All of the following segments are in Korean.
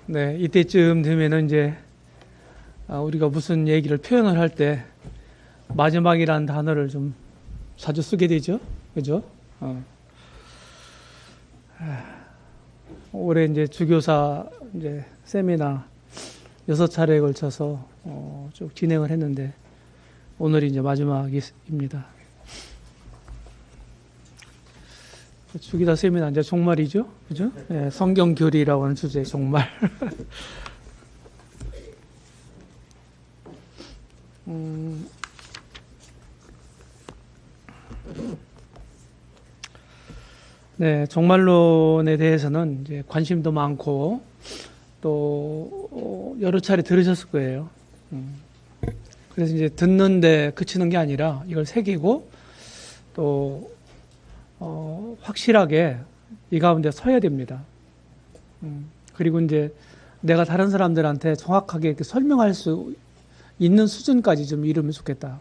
네, 이때쯤 되면은 이제 우리가 무슨 얘기를 표현을 할 때 마지막이라는 단어를 좀 자주 쓰게 되죠, 그죠? 올해 이제 주교사 이제 세미나 6차례에 걸쳐서 쭉 진행을 했는데 오늘이 이제 마지막입니다. 주기도 세미나 이제 종말이죠, 그죠? 네, 성경교리라고 하는 주제 종말. 네, 종말론에 대해서는 이제 관심도 많고 또 여러 차례 들으셨을 거예요. 그래서 이제 듣는데 그치는 게 아니라 이걸 새기고 또 확실하게 이 가운데 서야 됩니다. 그리고 이제 내가 다른 사람들한테 정확하게 이렇게 설명할 수 있는 수준까지 좀 이루면 좋겠다.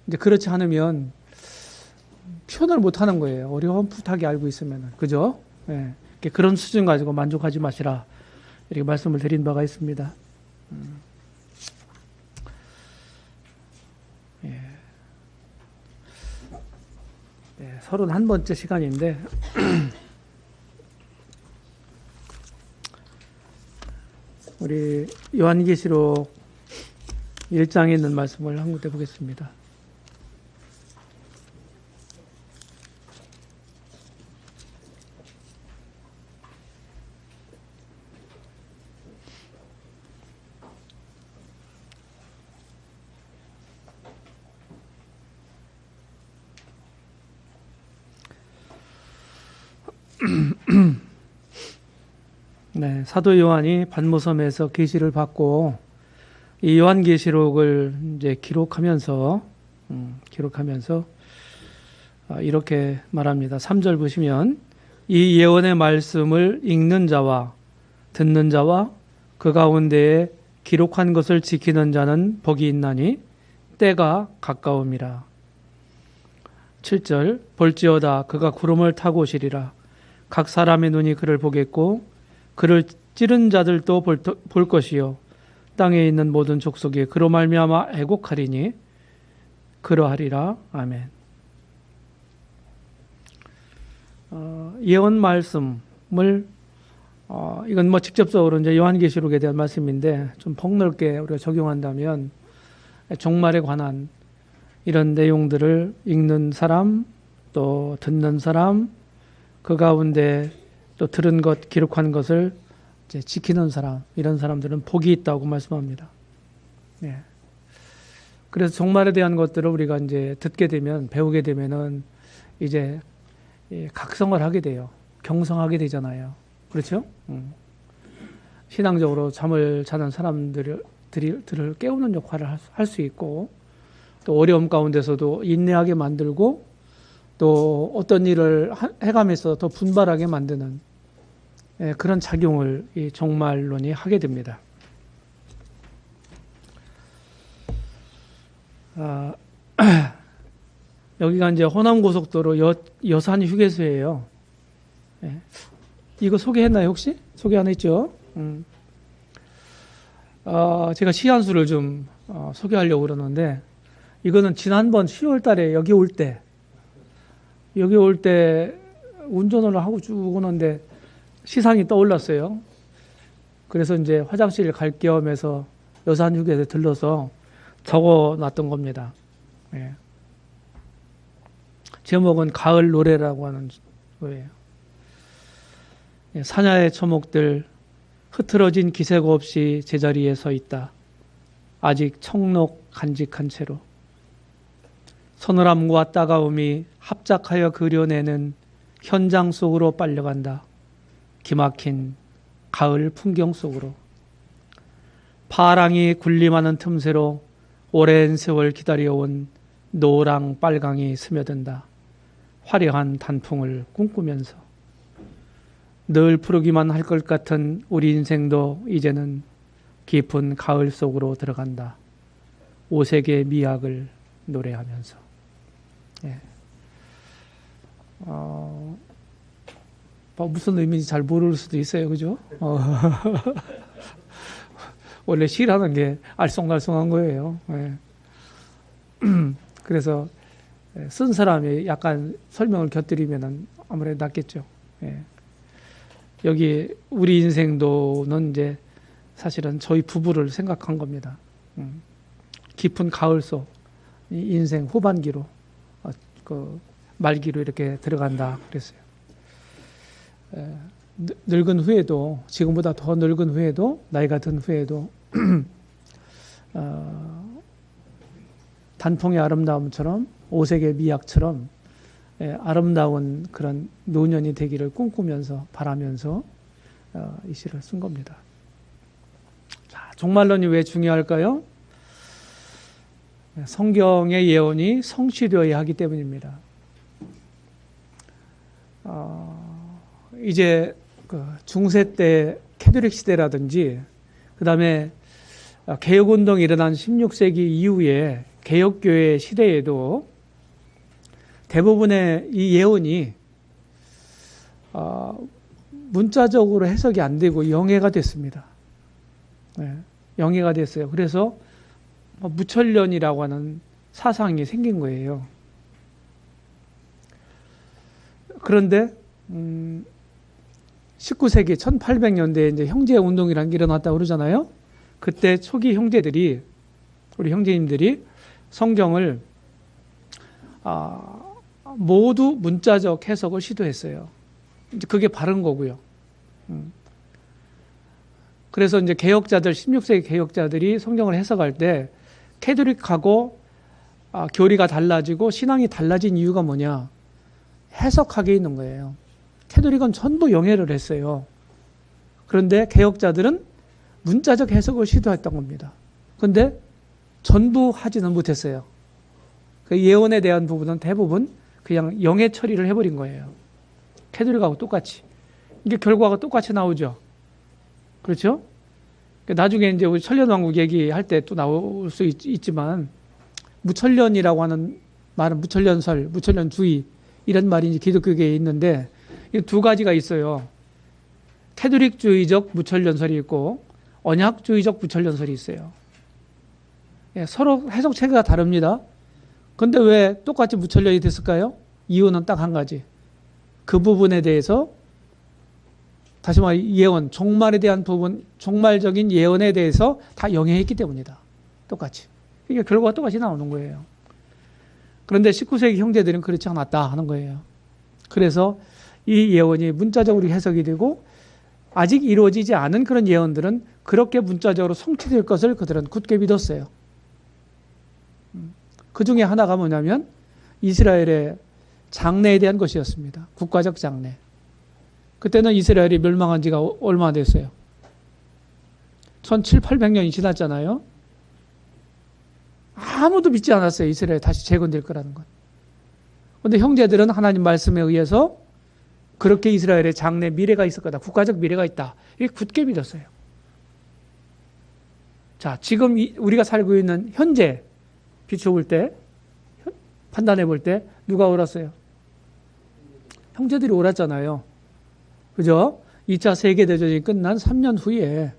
이제 그렇지 않으면 표현을 못 하는 거예요. 어렴풋하게 알고 있으면은. 그죠? 예. 그런 수준 가지고 만족하지 마시라. 이렇게 말씀을 드린 바가 있습니다. 예. 네, 31번째 시간인데, 우리 요한계시록 1장에 있는 말씀을 한 군데 보겠습니다. 네, 사도 요한이 pat모섬에서 계시를 받고 이 요한계시록을 이제 기록하면서 이렇게 말합니다. 3절 보시면 이 예언의 말씀을 읽는 자와 듣는 자와 그 가운데에 기록한 것을 지키는 자는 복이 있나니 때가 가까움이라. 7절 볼지어다 그가 구름을 타고 오시리라. 각 사람의 눈이 그를 보겠고 그를 찌른 자들도 볼 것이요 땅에 있는 모든 족속이 그로 말미암아 애곡하리니 그러하리라. 아멘. 예언 말씀을 이건 뭐 직접적으로 이제 요한계시록에 대한 말씀인데 좀 폭넓게 우리가 적용한다면 종말에 관한 이런 내용들을 읽는 사람 또 듣는 사람 그 가운데 또 들은 것 기록한 것을 이제 지키는 사람 이런 사람들은 복이 있다고 말씀합니다. 예. 그래서 종말에 대한 것들을 우리가 이제 듣게 되면 배우게 되면은 이제 각성을 하게 돼요. 경성하게 되잖아요. 그렇죠? 신앙적으로 잠을 자는 사람들을 깨우는 역할을 할 수 있고 또 어려움 가운데서도 인내하게 만들고 또 어떤 일을 해가면서 더 분발하게 만드는 그런 작용을 이 종말론이 하게 됩니다. 여기가 이제 호남고속도로 여산 휴게소예요. 이거 소개했나요 혹시? 소개 안 했죠? 제가 시한수를 좀 소개하려고 그러는데 이거는 지난번 10월 달에 여기 올 때 운전을 하고 쭉 오는데 시상이 떠올랐어요. 그래서 이제 화장실 갈 겸해서 여산 휴게소에 들러서 적어놨던 겁니다. 예. 제목은 가을 노래라고 하는 거예요. 예, 사냐의 초목들 흐트러진 기색 없이 제자리에 서 있다. 아직 청록 간직한 채로 서늘함과 따가움이 합작하여 그려내는 현장 속으로 빨려간다. 기막힌 가을 풍경 속으로 파랑이 군림하는 틈새로 오랜 세월 기다려온 노랑 빨강이 스며든다. 화려한 단풍을 꿈꾸면서 늘 푸르기만 할 것 같은 우리 인생도 이제는 깊은 가을 속으로 들어간다. 오색의 미학을 노래하면서. 예. 뭐 무슨 의미인지 잘 모를 수도 있어요, 그죠? 원래 시라는 게 알쏭달쏭한 거예요. 예. 그래서 쓴 사람이 약간 설명을 곁들이면 아무래도 낫겠죠. 예. 여기 우리 인생도는 이제 사실은 저희 부부를 생각한 겁니다. 깊은 가을 속 인생 후반기로 그 말기로 이렇게 들어간다 그랬어요. 늙은 후에도 지금보다 더 늙은 후에도 나이가 든 후에도 단풍의 아름다움처럼 오색의 미학처럼 아름다운 그런 노년이 되기를 꿈꾸면서 바라면서 이 시를 쓴 겁니다. 자, 종말론이 왜 중요할까요? 성경의 예언이 성취되어야 하기 때문입니다. 이제 그 중세 때 캐톨릭 시대라든지 그 다음에 개혁운동이 일어난 16세기 이후에 개혁교회 시대에도 대부분의 이 예언이 문자적으로 해석이 안 되고 영해가 됐습니다. 영해가 됐어요. 그래서 무천년이라고 하는 사상이 생긴 거예요. 그런데 19세기 1800년대에 이제 형제 운동이라는 게 일어났다고 그러잖아요. 그때 초기 형제들이 우리 형제님들이 성경을 모두 문자적 해석을 시도했어요. 이제 그게 바른 거고요. 그래서 이제 개혁자들 16세기 개혁자들이 성경을 해석할 때 캐톨릭하고 교리가 달라지고 신앙이 달라진 이유가 뭐냐? 해석학에 있는 거예요. 캐톨릭은 전부 영해를 했어요. 그런데 개혁자들은 문자적 해석을 시도했던 겁니다. 그런데 전부 하지는 못했어요. 그 예언에 대한 부분은 대부분 그냥 영해 처리를 해버린 거예요. 캐톨릭하고 똑같이. 이게 결과가 똑같이 나오죠. 그렇죠? 나중에 이제 우리 천년왕국 얘기할 때 또 나올 수 있지만 무천년이라고 하는 말은 무천년설, 무천년주의 이런 말이 이제 기독교계에 있는데 두 가지가 있어요. 캐톨릭주의적 무천년설이 있고 언약주의적 무천년설이 있어요. 서로 해석체계가 다릅니다. 그런데 왜 똑같이 무천년이 됐을까요? 이유는 딱 한 가지. 그 부분에 대해서 다시 말해 예언, 종말에 대한 부분, 종말적인 예언에 대해서 다 영해했기 때문이다. 똑같이. 이게 결과가 똑같이 나오는 거예요. 그런데 19세기 형제들은 그렇지 않았다 하는 거예요. 그래서 이 예언이 문자적으로 해석이 되고 아직 이루어지지 않은 그런 예언들은 그렇게 문자적으로 성취될 것을 그들은 굳게 믿었어요. 그 중에 하나가 뭐냐면 이스라엘의 장래에 대한 것이었습니다. 국가적 장래. 그때는 이스라엘이 멸망한 지가 얼마나 됐어요? 1700~1800년이 지났잖아요. 아무도 믿지 않았어요. 이스라엘이 다시 재건될 거라는 것. 그런데 형제들은 하나님 말씀에 의해서 그렇게 이스라엘의 장래 미래가 있을 거다. 국가적 미래가 있다. 이렇게 굳게 믿었어요. 자, 지금 우리가 살고 있는 현재 비춰볼 때, 판단해 볼 때 누가 옳았어요? 형제들이 옳았잖아요. 그죠? 2차 세계대전이 끝난 3년 후에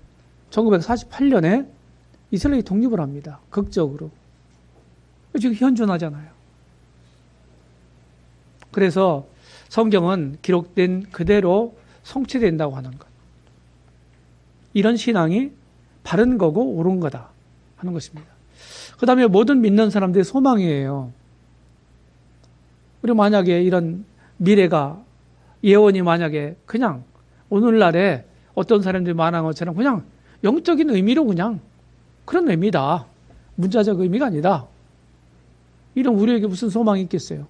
1948년에 이스라엘이 독립을 합니다. 극적으로. 지금 현존하잖아요. 그래서 성경은 기록된 그대로 성취된다고 하는 것. 이런 신앙이 바른 거고 옳은 거다 하는 것입니다. 그 다음에 모든 믿는 사람들의 소망이에요. 우리 만약에 이런 미래가 예언이 만약에 그냥 오늘날에 어떤 사람들이 말하는 것처럼 그냥 영적인 의미로 그냥 그런 의미다. 문자적 의미가 아니다. 이런 우리에게 무슨 소망이 있겠어요?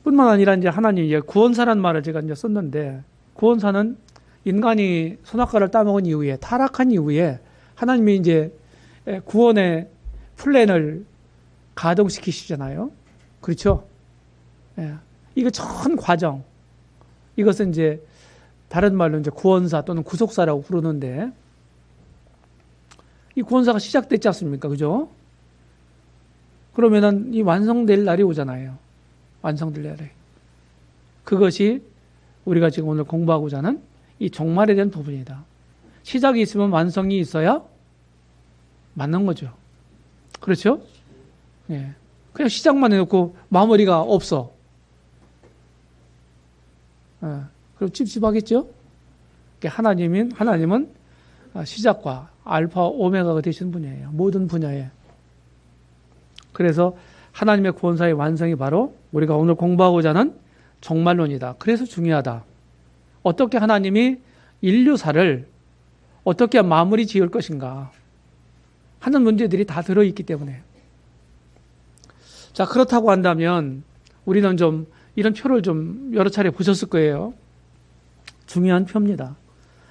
뿐만 아니라 이제 하나님이 구원사라는 말을 제가 이제 썼는데 구원사는 인간이 선악과를 따먹은 이후에 타락한 이후에 하나님이 이제 구원의 플랜을 가동시키시잖아요. 그렇죠? 이거 전 과정. 이것은 이제 다른 말로 이제 구원사 또는 구속사라고 부르는데 이 구원사가 시작됐지 않습니까? 그죠? 그러면은 이 완성될 날이 오잖아요. 완성되려야 돼. 그것이 우리가 지금 오늘 공부하고자 하는 이 종말에 대한 부분이다. 시작이 있으면 완성이 있어야 맞는 거죠. 그렇죠? 예. 그냥 시작만 해놓고 마무리가 없어. 예. 그럼 찝찝하겠죠? 하나님은 시작과 알파 오메가가 되신 분이에요. 모든 분야에. 그래서 하나님의 구원사의 완성이 바로 우리가 오늘 공부하고자 하는 종말론이다. 그래서 중요하다. 어떻게 하나님이 인류사를 어떻게 마무리 지을 것인가 하는 문제들이 다 들어있기 때문에. 자, 그렇다고 한다면 우리는 좀 이런 표를 좀 여러 차례 보셨을 거예요. 중요한 표입니다.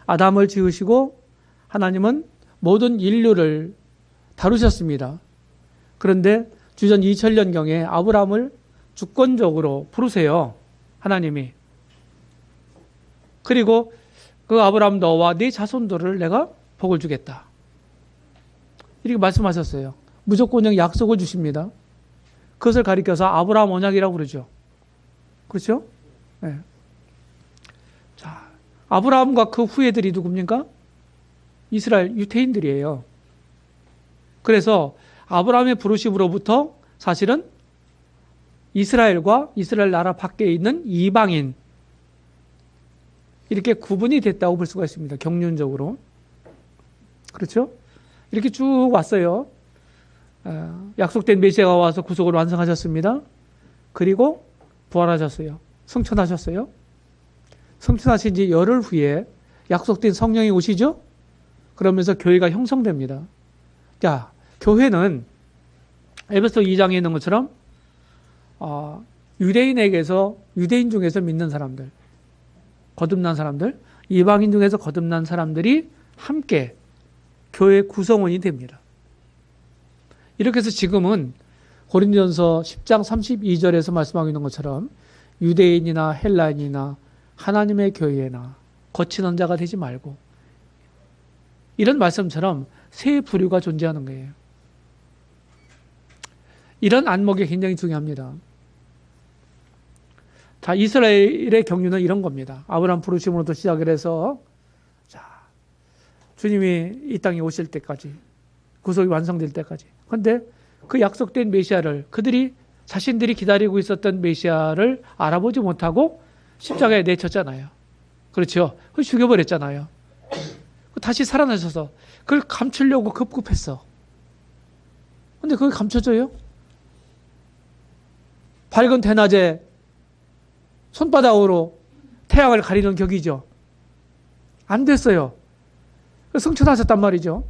아담을 지으시고 하나님은 모든 인류를 다루셨습니다. 그런데 주전 2000년경에 아브라함을 주권적으로 부르세요. 하나님이. 그리고 그 아브라함 너와 네 자손들을 내가 복을 주겠다. 이렇게 말씀하셨어요. 무조건적 약속을 주십니다. 그것을 가리켜서 아브라함 언약이라고 그러죠. 그렇죠? 네. 자, 아브라함과 그 후예들이 누굽니까? 이스라엘 유태인들이에요. 그래서 아브라함의 부르심으로부터 사실은 이스라엘과 이스라엘 나라 밖에 있는 이방인 이렇게 구분이 됐다고 볼 수가 있습니다. 경륜적으로. 그렇죠? 이렇게 쭉 왔어요. 약속된 메시아가 와서 구속을 완성하셨습니다. 그리고 부활하셨어요. 승천하셨어요. 승천하신 지 열흘 후에 약속된 성령이 오시죠? 그러면서 교회가 형성됩니다. 자, 교회는 에베소 2장에 있는 것처럼 유대인 중에서 믿는 사람들, 거듭난 사람들, 이방인 중에서 거듭난 사람들이 함께 교회 구성원이 됩니다. 이렇게 해서 지금은 고린도전서 10장 32절에서 말씀하고 있는 것처럼 유대인이나 헬라인이나 하나님의 교회나 거치는 자가 되지 말고 이런 말씀처럼 세 부류가 존재하는 거예요. 이런 안목이 굉장히 중요합니다. 자, 이스라엘의 경륜은 이런 겁니다. 아브라함 부르심으로부터 시작을 해서 자, 주님이 이 땅에 오실 때까지 구속이 완성될 때까지. 그런데 그 약속된 메시아를 그들이 자신들이 기다리고 있었던 메시아를 알아보지 못하고 십자가에 내쳤잖아요. 그렇죠? 그걸 죽여버렸잖아요. 다시 살아나셔서 그걸 감추려고 급급했어. 근데 그게 감춰져요? 밝은 대낮에 손바닥으로 태양을 가리는 격이죠. 안 됐어요. 승천하셨단 말이죠.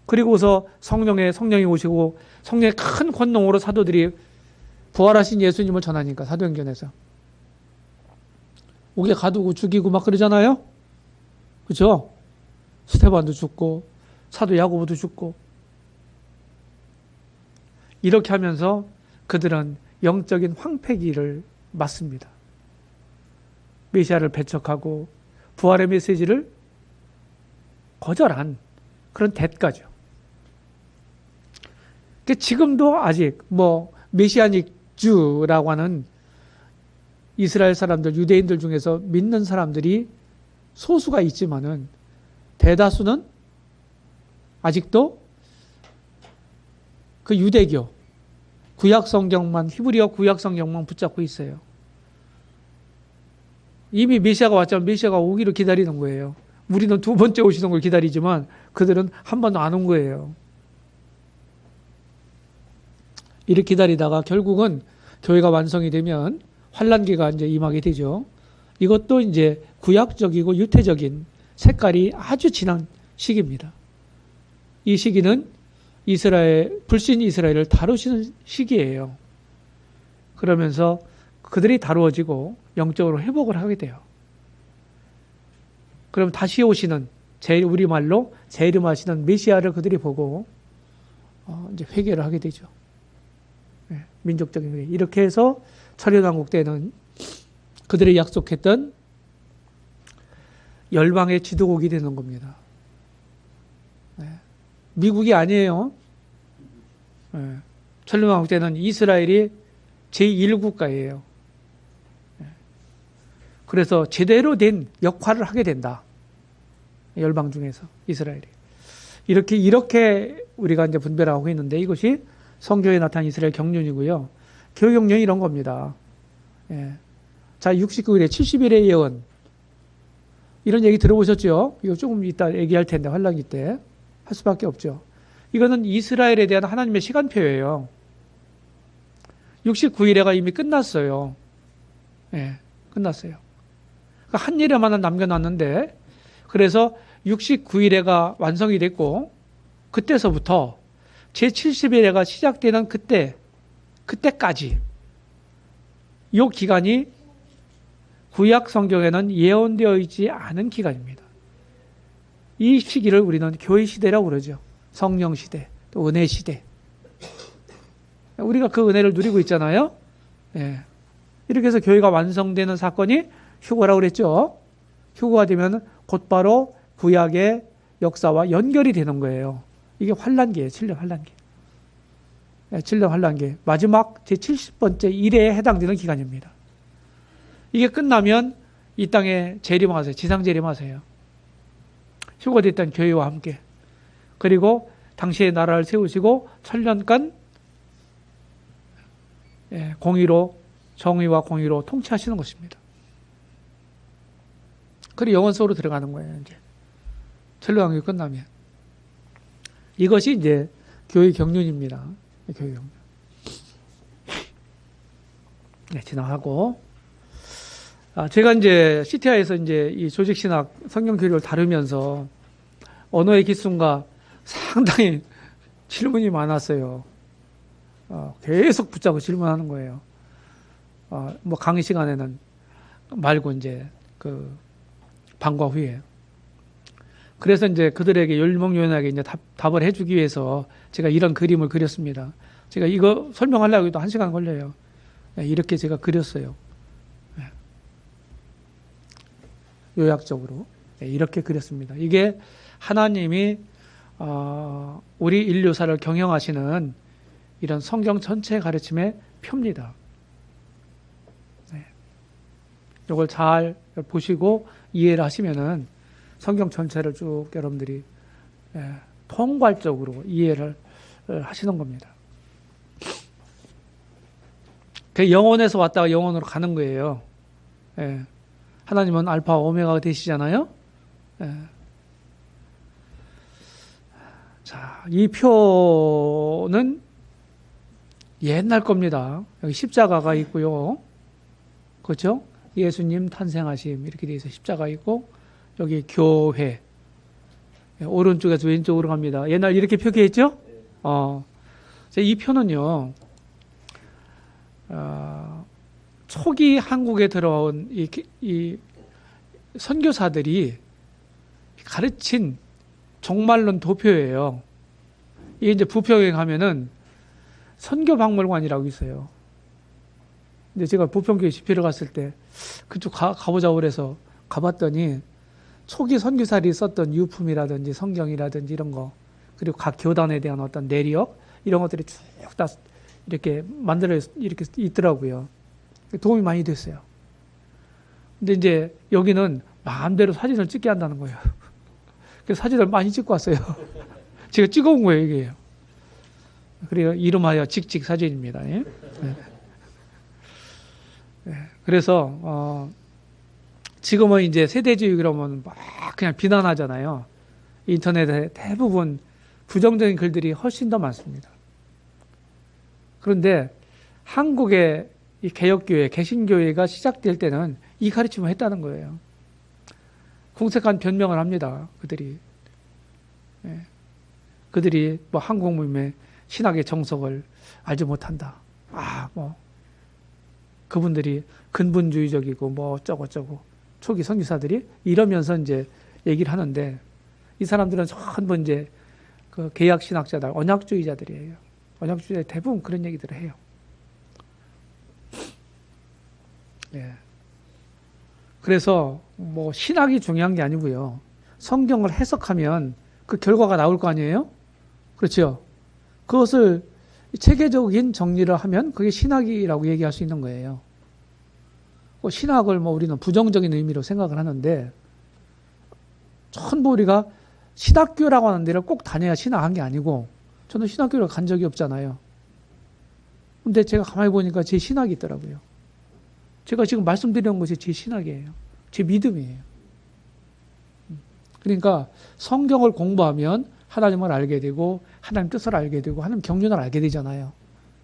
그리고서 성령이 오시고 성령의 큰 권능으로 사도들이 부활하신 예수님을 전하니까 사도행전에서 옥에 가두고 죽이고 막 그러잖아요. 그렇죠? 스테반도 죽고 사도 야고보도 죽고 이렇게 하면서 그들은 영적인 황폐기를 맞습니다. 메시아를 배척하고 부활의 메시지를 거절한 그런 대가죠. 지금도 아직 메시아닉 주라고 하는 이스라엘 사람들, 유대인들 중에서 믿는 사람들이 소수가 있지만은 대다수는 아직도 그 유대교, 히브리어 구약 성경만 붙잡고 있어요. 이미 메시아가 왔지만 메시아가 오기를 기다리는 거예요. 우리는 두 번째 오시는 걸 기다리지만 그들은 한 번도 안 온 거예요. 이렇게 기다리다가 결국은 교회가 완성이 되면 환란기가 이제 임하게 되죠. 이것도 이제 구약적이고 유태적인 색깔이 아주 진한 시기입니다. 이 시기는 불신 이스라엘을 다루시는 시기예요. 그러면서 그들이 다루어지고 영적으로 회복을 하게 돼요. 그럼 다시 오시는 우리말로 재림하시는 메시아를 그들이 보고 이제 회개를 하게 되죠. 네, 민족적인 회개. 이렇게 해서 천년왕국 때는 그들이 약속했던 열방의 지도국이 되는 겁니다. 네, 미국이 아니에요. 네, 천년왕국 때는 이스라엘이 제1국가예요. 그래서 제대로 된 역할을 하게 된다. 열방 중에서 이스라엘이. 이렇게 우리가 이제 분별을 하고 있는데 이것이 성경에 나타난 이스라엘 경륜이고요. 교회 경륜이 이런 겁니다. 예. 자, 69일에 70일의 예언. 이런 얘기 들어보셨죠? 이거 조금 이따 얘기할 텐데, 환란기 때. 할 수밖에 없죠. 이거는 이스라엘에 대한 하나님의 시간표예요. 69일에가 이미 끝났어요. 예, 끝났어요. 그러니까 한 일에만 남겨놨는데, 그래서 69일에가 완성이 됐고, 그때서부터 제70일에가 시작되는 그때까지, 이 기간이 구약 성경에는 예언되어 있지 않은 기간입니다. 이 시기를 우리는 교회 시대라고 그러죠. 성령 시대, 또 은혜 시대. 우리가 그 은혜를 누리고 있잖아요. 예. 이렇게 해서 교회가 완성되는 사건이 휴거라고 그랬죠. 휴거가 되면 곧바로 구약의 역사와 연결이 되는 거예요. 이게 환란기예요. 7년 환란기. 7년 환란기. 마지막 제70번째 일에 해당되는 기간입니다. 이게 끝나면 이 땅에 재림하세요. 지상 재림하세요. 휴거됐던 교회와 함께. 그리고 당시의 나라를 세우시고 천년간 공의로, 정의와 공의로 통치하시는 것입니다. 그리고 영원 속으로 들어가는 거예요. 이제 천년왕국이 끝나면. 이것이 이제 교회 경륜입니다. 교회 경륜. 네, 지나가고. 제가 이제 CTI에서 이제 이 조직신학 성경교리를 다루면서 언어의 기순과 상당히 질문이 많았어요. 계속 붙잡고 질문하는 거예요. 뭐 강의 시간에는 말고 이제 그 방과 후에. 그래서 이제 그들에게 열목요연하게 이제 답을 해주기 위해서 제가 이런 그림을 그렸습니다. 제가 이거 설명하려고 해도 1시간 걸려요. 이렇게 제가 그렸어요. 요약적으로 이렇게 그렸습니다. 이게 하나님이 우리 인류사를 경영하시는 이런 성경 전체 가르침의 표입니다. 이걸 잘 보시고 이해를 하시면은 성경 전체를 쭉 여러분들이 통괄적으로 이해를 하시는 겁니다. 그 영혼에서 왔다가 영혼으로 가는 거예요. 하나님은 알파와 오메가가 되시잖아요. 자, 이 표는 옛날 겁니다. 여기 십자가가 있고요. 그렇죠? 예수님 탄생하심 이렇게 되어 있어요. 십자가 있고 여기 교회 오른쪽에서 왼쪽으로 갑니다. 옛날 이렇게 표기했죠? 이 표는요. 초기 한국에 들어온 이 선교사들이 가르친 종말론 도표예요. 이게 이제 부평에 가면은 선교박물관이라고 있어요. 근데 제가 부평교회 집회를 갔을 때 그쪽 가보자고 그래서 가봤더니 초기 선교사들이 썼던 유품이라든지 성경이라든지 이런 거, 그리고 각 교단에 대한 어떤 내력 이런 것들이 쭉 다 이렇게 만들어 이렇게 있더라고요. 도움이 많이 됐어요. 근데 이제 여기는 마음대로 사진을 찍게 한다는 거예요. 그래서 사진을 많이 찍고 왔어요. 제가 찍어온 거예요, 이게. 그리고 이름하여 직직 사진입니다. 예? 그래서 지금은 이제 세대주의 그러면 막 그냥 비난하잖아요. 인터넷에 대부분 부정적인 글들이 훨씬 더 많습니다. 그런데 한국의 이 개혁교회, 개신교회가 시작될 때는 이 가르침을 했다는 거예요. 궁색한 변명을 합니다. 그들이 뭐 한국 모임의 신학의 정석을 알지 못한다. 그분들이 근본주의적이고 뭐 어쩌고 초기 선교사들이 이러면서 이제 얘기를 하는데, 이 사람들은 전부 이제 그 개약 신학자들, 언약주의자들이에요. 언약주의자 대부분 그런 얘기들을 해요. 그래서 뭐 신학이 중요한 게 아니고요. 성경을 해석하면 그 결과가 나올 거 아니에요? 그렇죠? 그것을 체계적인 정리를 하면 그게 신학이라고 얘기할 수 있는 거예요. 신학을 뭐 우리는 부정적인 의미로 생각을 하는데 전부 우리가 신학교라고 하는 데를 꼭 다녀야 신학한 게 아니고 저는 신학교를 간 적이 없잖아요. 근데 제가 가만히 보니까 제 신학이 있더라고요. 제가 지금 말씀드리는 것이 제 신학이에요. 제 믿음이에요. 그러니까 성경을 공부하면 하나님을 알게 되고 하나님 뜻을 알게 되고 하나님 경륜을 알게 되잖아요.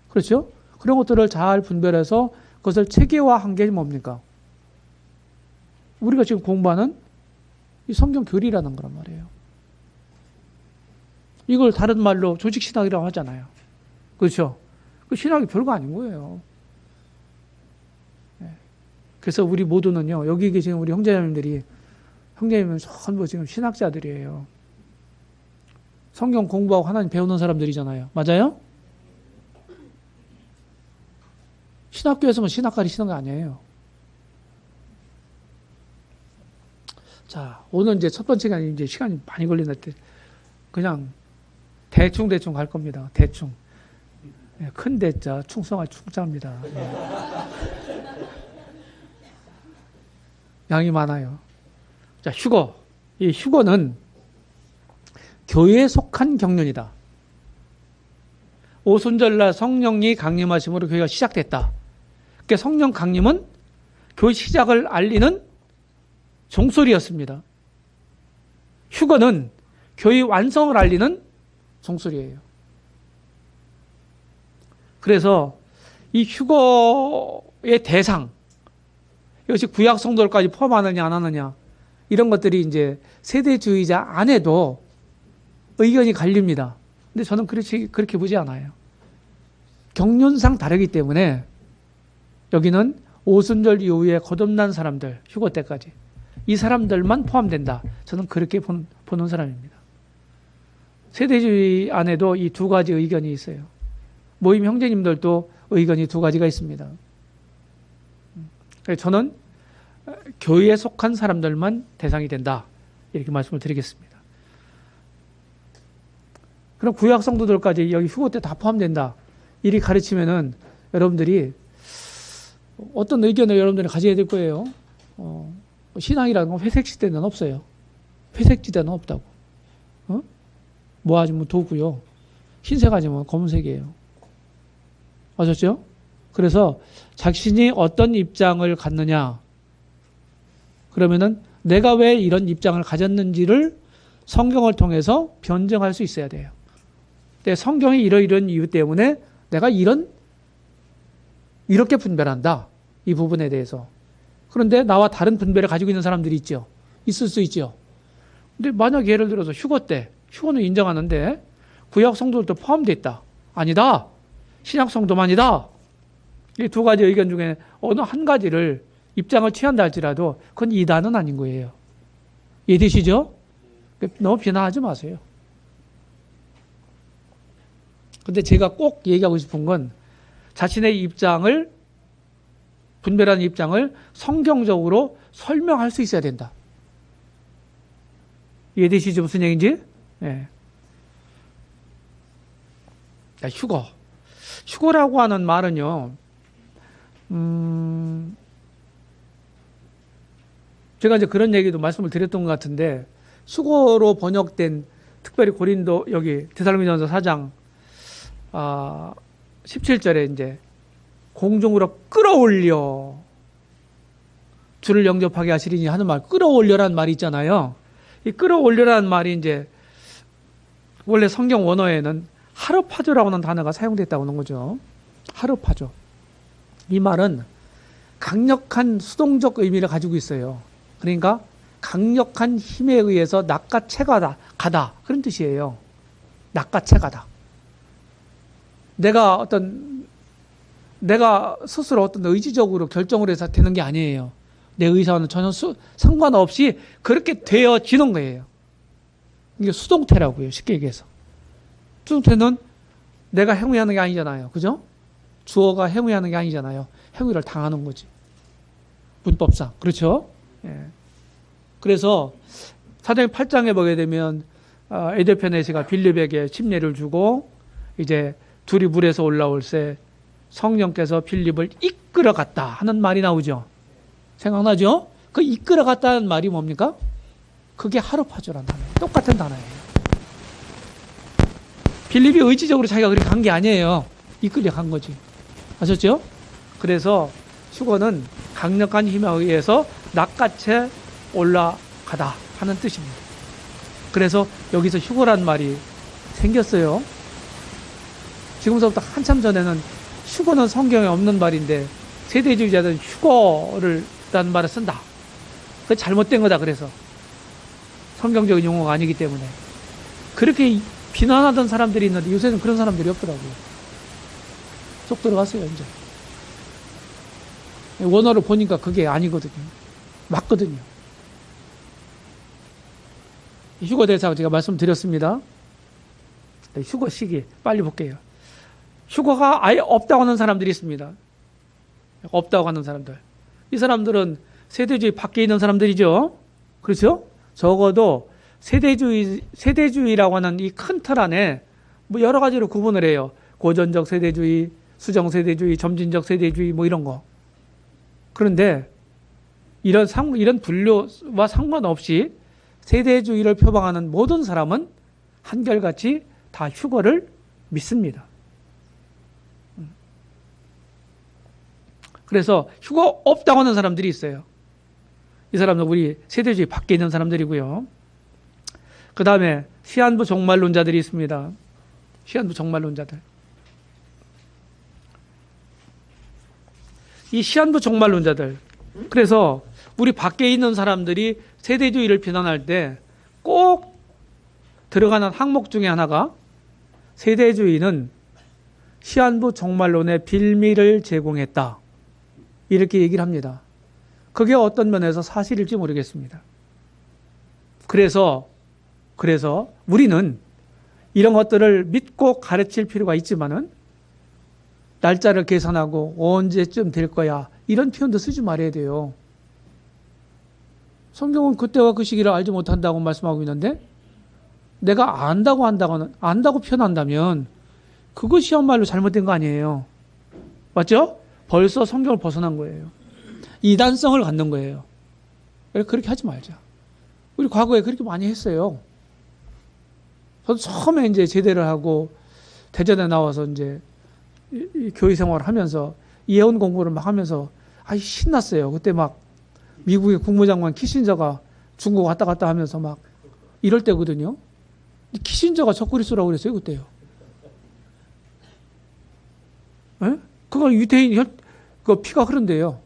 그렇죠? 그런 것들을 잘 분별해서 그것을 체계화한 게 뭡니까? 우리가 지금 공부하는 이 성경 교리라는 거란 말이에요. 이걸 다른 말로 조직신학이라고 하잖아요. 그렇죠? 그 신학이 별거 아닌 거예요. 그래서 우리 모두는요, 여기 계신 우리 형제자매님들이, 형제자매는 전부 지금 신학자들이에요. 성경 공부하고 하나님 배우는 사람들이잖아요. 맞아요? 신학교에서만 신학 가르치는 거 아니에요. 자, 오늘 이제 첫 번째가 이제 시간이 많이 걸리는데, 그냥 대충 갈 겁니다. 대충. 큰 대자, 충성할 충자입니다. 양이 많아요. 자, 휴거. 이 휴거는 교회에 속한 경륜이다. 오순절날 성령이 강림하심으로 교회가 시작됐다. 그러니까 성령 강림은 교회 시작을 알리는 종소리였습니다. 휴거는 교회 완성을 알리는 종소리예요. 그래서 이 휴거의 대상, 이것이 구약 성도들까지 포함하느냐 안 하느냐, 이런 것들이 이제 세대주의자 안에도 의견이 갈립니다. 근데 저는 그렇게 보지 않아요. 경륜상 다르기 때문에 여기는 오순절 이후에 거듭난 사람들, 휴거 때까지 이 사람들만 포함된다. 저는 그렇게 보는 사람입니다. 세대주의 안에도 이 두 가지 의견이 있어요. 모임 형제님들도 의견이 두 가지가 있습니다. 저는 교회에 속한 사람들만 대상이 된다. 이렇게 말씀을 드리겠습니다. 그럼 구약 성도들까지 여기 휴거 때 다 포함된다. 이리 가르치면은 여러분들이 어떤 의견을 여러분들이 가져야 될 거예요. 신앙이라는 건 회색 시대는 없어요. 회색 지대는 없다고. 모아지면 도구요. 흰색 아니면 검은색이에요. 아셨죠? 그래서 자신이 어떤 입장을 갖느냐, 그러면은 내가 왜 이런 입장을 가졌는지를 성경을 통해서 변증할 수 있어야 돼요. 근데 성경이 이런 이유 때문에 내가 이렇게 분별한다. 이 부분에 대해서. 그런데 나와 다른 분별을 가지고 있는 사람들이 있죠. 있을 수 있죠. 근데 만약 예를 들어서 휴거는 인정하는데 구약 성도들도 포함되어 있다. 아니다. 신약 성도만이다. 이 두 가지 의견 중에 어느 한 가지를 입장을 취한다 할지라도 그건 이단은 아닌 거예요. 이해되시죠? 너무 비난하지 마세요. 근데 제가 꼭 얘기하고 싶은 건 자신의 입장을, 분별하는 입장을 성경적으로 설명할 수 있어야 된다. 이해되시죠? 무슨 얘기인지? 네. 휴거라고 하는 말은요, 제가 이제 그런 얘기도 말씀을 드렸던 것 같은데, 수고로 번역된, 특별히 고린도, 여기, 데살로니가전서 4장, 17절에 이제, 공중으로 끌어올려, 주를 영접하게 하시리니 하는 말, 끌어올려라는 말이 있잖아요. 이 끌어올려라는 말이 이제, 원래 성경 원어에는 하르파조라고 하는 단어가 사용됐다고 하는 거죠. 하르파조. 이 말은 강력한 수동적 의미를 가지고 있어요. 그러니까 강력한 힘에 의해서 낚아채가다 그런 뜻이에요. 낚아채가다. 내가 스스로 어떤 의지적으로 결정을 해서 되는 게 아니에요. 내 의사와는 전혀 상관없이 그렇게 되어지는 거예요. 이게 수동태라고요. 쉽게 얘기해서. 수동태는 내가 행위하는 게 아니잖아요. 그죠? 주어가 행위하는 게 아니잖아요. 행위를 당하는 거지. 문법상. 그렇죠? 예. 그래서 사도행 8장에 보게 되면 에데페네시가 빌립에게 침례를 주고 이제 둘이 물에서 올라올 때 성령께서 빌립을 이끌어갔다 하는 말이 나오죠. 생각나죠? 그 이끌어갔다는 말이 뭡니까? 그게 하루파주라는 단어예요. 똑같은 단어예요. 빌립이 의지적으로 자기가 그렇게 간 게 아니에요. 이끌려 간 거지. 아셨죠? 그래서 휴거는 강력한 힘에 의해서 낚아채 올라가다 하는 뜻입니다. 그래서 여기서 휴거란 말이 생겼어요. 지금서부터 한참 전에는 휴거는 성경에 없는 말인데 세대주의자들은 휴거를 라는 말을 쓴다. 그게 잘못된 거다. 그래서 성경적인 용어가 아니기 때문에 그렇게 비난하던 사람들이 있는데 요새는 그런 사람들이 없더라고요. 쏙 들어갔어요. 이제 원어를 보니까 그게 아니거든요. 맞거든요. 휴거 대사가 제가 말씀드렸습니다. 휴거 시기 빨리 볼게요. 휴거가 아예 없다고 하는 사람들이 있습니다. 없다고 하는 사람들. 이 사람들은 세대주의 밖에 있는 사람들이죠. 그렇죠? 적어도 세대주의라고 하는 이 큰 틀 안에 뭐 여러 가지로 구분을 해요. 고전적 세대주의, 수정 세대주의, 점진적 세대주의 뭐 이런 거. 그런데 이런 분류와 상관없이 세대주의를 표방하는 모든 사람은 한결같이 다 휴거를 믿습니다. 그래서 휴거 없다고 하는 사람들이 있어요. 이 사람은 우리 세대주의 밖에 있는 사람들이고요. 그 다음에 시한부 종말론자들이 있습니다. 시한부 종말론자들. 이 시한부 종말론자들. 그래서 우리 밖에 있는 사람들이 세대주의를 비난할 때 꼭 들어가는 항목 중에 하나가 세대주의는 시한부 종말론의 빌미를 제공했다. 이렇게 얘기를 합니다. 그게 어떤 면에서 사실일지 모르겠습니다. 그래서 우리는 이런 것들을 믿고 가르칠 필요가 있지만은 날짜를 계산하고 언제쯤 될 거야 이런 표현도 쓰지 말아야 돼요. 성경은 그때와 그 시기를 알지 못한다고 말씀하고 있는데 내가 안다고 표현한다면 그것이야말로 잘못된 거 아니에요. 맞죠? 벌써 성경을 벗어난 거예요. 이단성을 갖는 거예요. 그렇게 하지 말자. 우리 과거에 그렇게 많이 했어요. 저도 처음에 이제 제대를 하고 대전에 나와서 이제 교회 생활을 하면서 예언 공부를 막 하면서 신났어요. 그때 막 미국의 국무장관 키신저가 중국 왔다 갔다 하면서 막 이럴 때거든요. 키신저가 적그리스도라고 그랬어요. 그때요. 에? 그거 유태인 그 피가 흐른대요.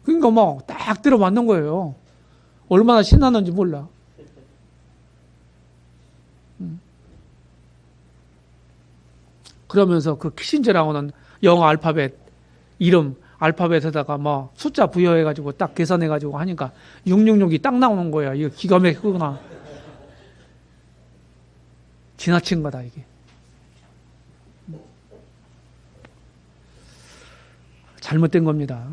그러니까 막 딱 들어맞는 거예요. 얼마나 신났는지 몰라. 그러면서 그 키신저라고는 영어 알파벳 이름 알파벳에다가 뭐 숫자 부여해가지고 딱 계산해가지고 하니까 666이 딱 나오는 거야. 이거 기가 막히구나. 지나친 거다 이게. 잘못된 겁니다.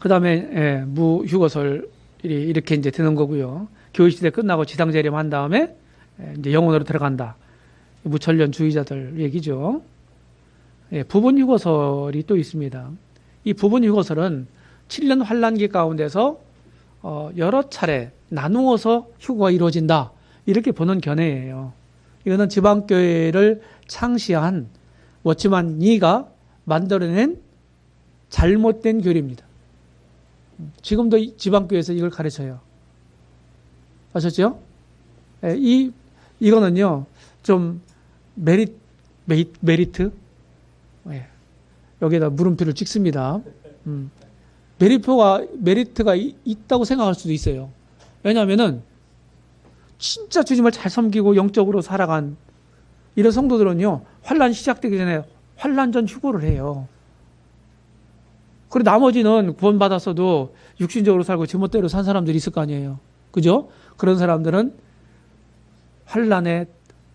그 다음에 무휴거설이 이렇게 이제 되는 거고요. 교회시대 끝나고 지상재림한 다음에 이제 영혼으로 들어간다. 무천년주의자들 얘기죠. 부분휴거설이 또 있습니다. 이 부분휴거설은 7년 환란기 가운데서 여러 차례 나누어서 휴거가 이루어진다. 이렇게 보는 견해예요. 이거는 지방교회를 창시한 워치만 니가 만들어낸 잘못된 교리입니다. 지금도 지방교회에서 이걸 가르쳐요. 아셨죠? 이거는요, 좀 메리트? 여기에다 물음표를 찍습니다. 메리트가 있다고 생각할 수도 있어요. 왜냐하면은 진짜 주님을 잘 섬기고 영적으로 살아간 이런 성도들은요, 환란 시작되기 전에 환란 전 휴거를 해요. 그리고 나머지는 구원받았어도 육신적으로 살고 제멋대로 산 사람들이 있을 거 아니에요. 그죠? 그런 사람들은 환란의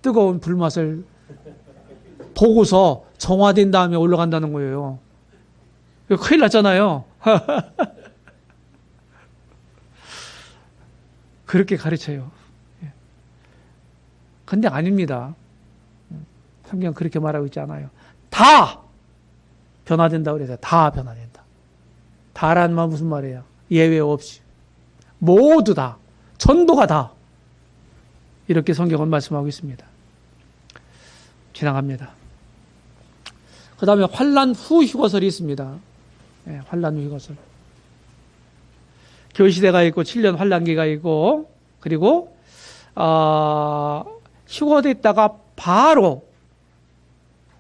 뜨거운 불맛을 보고서 정화된 다음에 올라간다는 거예요. 큰일 났잖아요. 그렇게 가르쳐요. 근데 아닙니다. 성경 그렇게 말하고 있지 않아요. 다 변화된다고 그래서 다 변화된다. 다라는 말 무슨 말이에요? 예외 없이. 모두 다. 전도가 다. 이렇게 성경은 말씀하고 있습니다. 지나갑니다. 그 다음에 환란 후 휴거설이 있습니다. 네, 환란 후 휴거설. 교시대가 있고 7년 환란기가 있고 그리고 휴거됐다가 바로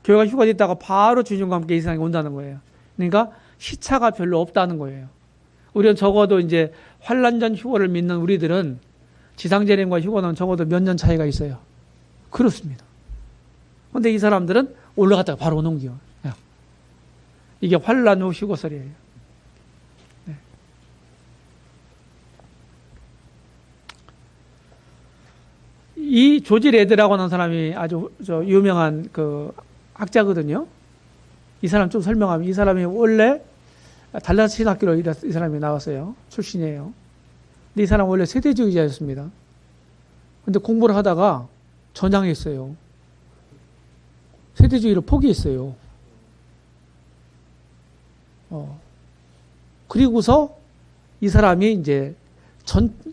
교회가 휴거됐다가 바로 주님과 함께 이 세상에 온다는 거예요. 그러니까 시차가 별로 없다는 거예요. 우리는 적어도 이제 환란 전 휴거를 믿는 우리들은 지상재림과 휴거는 적어도 몇 년 차이가 있어요. 그렇습니다. 그런데 이 사람들은 올라갔다가 바로 오는 거예요. 이게 환란 후 휴거설이에요. 네. 이 조지 레드라고 하는 사람이 아주 유명한 그 학자거든요. 이 사람 좀 설명하면 이 사람이 원래 달라스 신학교로 이 사람이 나왔어요. 출신이에요. 근데 이 사람 원래 세대주의자였습니다. 근데 공부를 하다가 전향했어요. 세대주의를 포기했어요. 그리고서 이 사람이 이제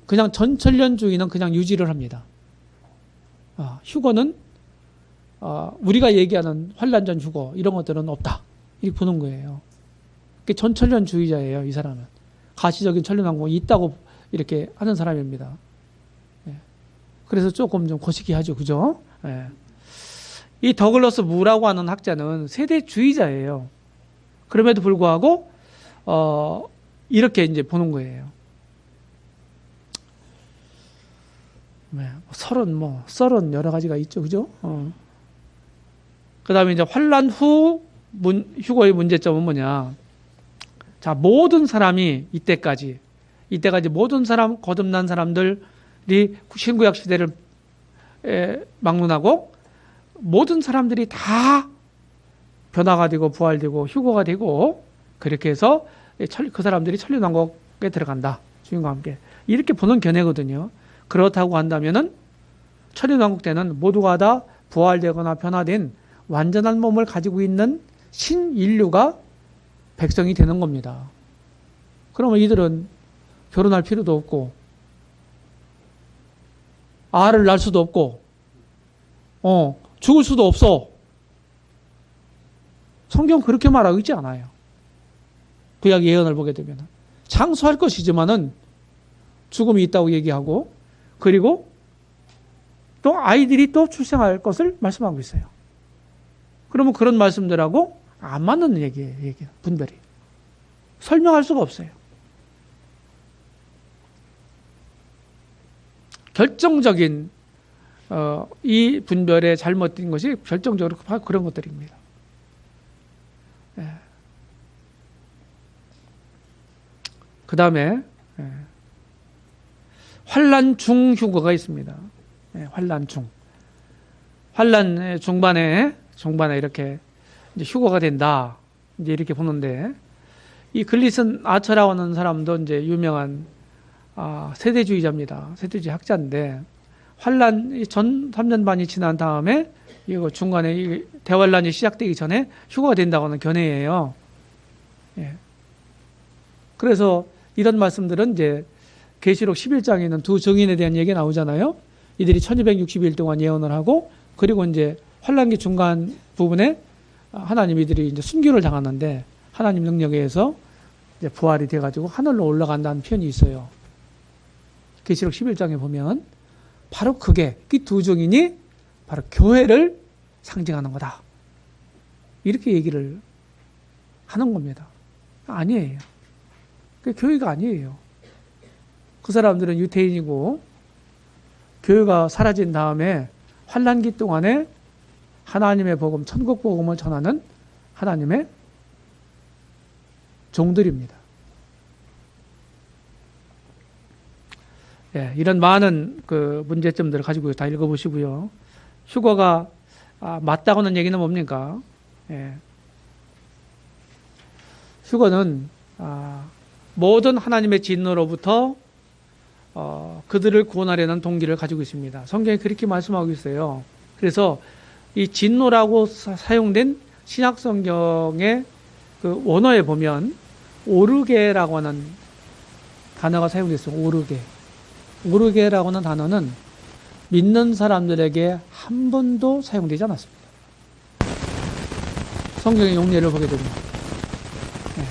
그냥 전천년주의는 그냥 유지를 합니다. 휴거는 우리가 얘기하는 환란 전 휴거 이런 것들은 없다. 이렇게 보는 거예요. 전천년주의자예요. 이 사람은 가시적인 천년왕국이 있다고 이렇게 하는 사람입니다. 그래서 조금 좀 거시기하죠, 그죠? 이 더글러스 무라고 하는 학자는 세대주의자예요. 그럼에도 불구하고 이렇게 이제 보는 거예요. 썰은 여러 가지가 있죠, 그죠? 그 다음에 이제 환란 후 휴거의 문제점은 뭐냐? 자, 모든 사람이 이때까지 모든 사람, 거듭난 사람들이 신구약 시대를 막론하고 모든 사람들이 다 변화가 되고 부활되고 휴거가 되고 그렇게 해서 그 사람들이 천년왕국에 들어간다. 주님과 함께. 이렇게 보는 견해거든요. 그렇다고 한다면은 천년왕국 때는 모두가 다 부활되거나 변화된 완전한 몸을 가지고 있는 신인류가 백성이 되는 겁니다. 그러면 이들은 결혼할 필요도 없고 아를 낳을 수도 없고 죽을 수도 없어. 성경 그렇게 말하고 있지 않아요. 구약 예언을 보게 되면 장수할 것이지만은 죽음이 있다고 얘기하고 그리고 또 아이들이 또 출생할 것을 말씀하고 있어요. 그러면 그런 말씀들하고 안 맞는 얘기예요. 분별이. 설명할 수가 없어요. 결정적인 이 분별에 잘못된 것이 결정적으로 그런 것들입니다. 그 다음에 환란 중 휴거가 있습니다. 환란 중. 환란 중반에 이렇게 이제 휴거가 된다. 이제 이렇게 보는데 이 글리슨 아처라고 하는 사람도 이제 유명한 세대주의자입니다. 세대주의 학자인데 환란 전 3년 반이 지난 다음에 이거 중간에 이 대환란이 시작되기 전에 휴거가 된다고 하는 견해예요. 그래서 이런 말씀들은 이제 계시록 11장에 있는 두 증인에 대한 얘기가 나오잖아요. 이들이 1260일 동안 예언을 하고 그리고 이제 환란기 중간 부분에 하나님 이들이 이제 순교를 당하는데 하나님 능력에 의해서 이제 부활이 돼가지고 하늘로 올라간다는 표현이 있어요. 계시록 11장에 보면 바로 그게 이 두 증인이 바로 교회를 상징하는 거다. 이렇게 얘기를 하는 겁니다. 아니에요. 그 교회가 아니에요. 그 사람들은 유태인이고 교회가 사라진 다음에 환란기 동안에 하나님의 복음, 천국 복음을 전하는 하나님의 종들입니다. 이런 많은 그 문제점들을 가지고 다 읽어보시고요. 휴거가 맞다고 하는 얘기는 뭡니까? 휴거는 모든 하나님의 진노로부터 그들을 구원하려는 동기를 가지고 있습니다. 성경이 그렇게 말씀하고 있어요. 그래서 이 진노라고 사용된 신약 성경의 그 원어에 보면 오르게라고 하는 단어가 사용됐어요. 오르게. 오르게라고 하는 단어는 믿는 사람들에게 한 번도 사용되지 않았습니다. 성경의 용례를 보게 됩니다. 네.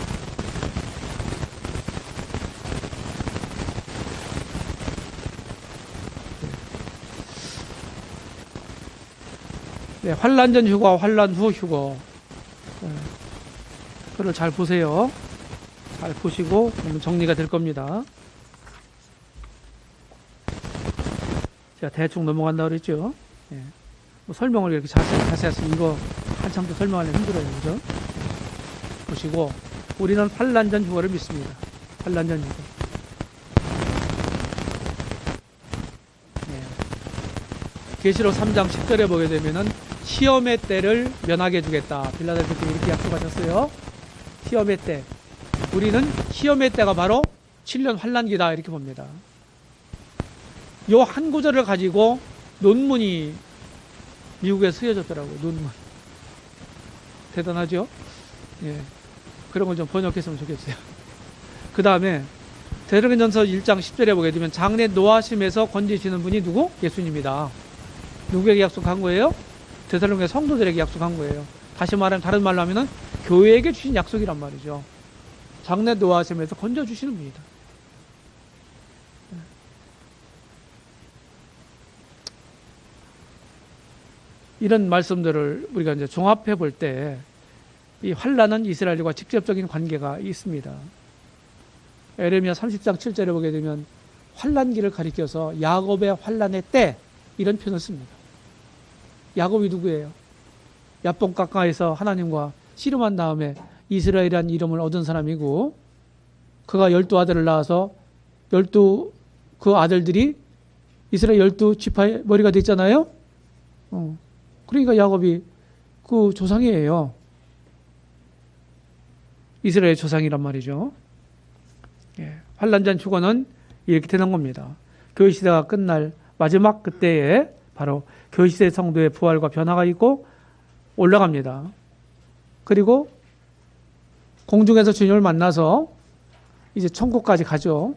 네, 환란 전 휴거, 환란 후 휴거. 네. 그걸 잘 보세요. 잘 보시고 그러면 정리가 될 겁니다. 제가 대충 넘어간다 그랬죠. 예. 뭐 설명을 이렇게 자세히 이거 한참 더 설명하려면 힘들어요. 그죠? 예. 보시고 우리는 환난 전 휴거를 믿습니다. 환난 전 휴거. 예. 계시록 3장 10절에 보게 되면은 시험의 때를 면하게 해주겠다. 빌라델피아 교회 이렇게 약속하셨어요. 시험의 때. 우리는 시험의 때가 바로 7년 환난기다 이렇게 봅니다. 요 한 구절을 가지고 논문이 미국에 쓰여졌더라고요. 논문. 대단하죠? 예. 그런 걸 좀 번역했으면 좋겠어요. 그 다음에 데살로니가전서 1장 10절에 보게 되면 장래 노하심에서 건지시는 분이 누구? 예수님이다. 누구에게 약속한 거예요? 데살로니가 성도들에게 약속한 거예요. 다시 말하면 다른 말로 하면은 교회에게 주신 약속이란 말이죠. 장래 노하심에서 건져주시는 분이다. 이런 말씀들을 우리가 이제 종합해 볼 때 이 환란은 이스라엘과 직접적인 관계가 있습니다. 에레미야 30장 7절에 보게 되면 환란기를 가리켜서 야곱의 환란의 때 이런 표현을 씁니다. 야곱이 누구예요? 야복 가까이에서 하나님과 씨름한 다음에 이스라엘이라는 이름을 얻은 사람이고 그가 12아들을 낳아서 12 그 아들들이 이스라엘 12지파의 머리가 됐잖아요. 그러니까 야곱이 그 조상이에요. 이스라엘 조상이란 말이죠. 예, 환난 전 휴거는 이렇게 되는 겁니다. 교회 시대가 끝날 마지막 그때에 바로 교회 시대 성도의 부활과 변화가 있고 올라갑니다. 그리고 공중에서 주님을 만나서 이제 천국까지 가죠.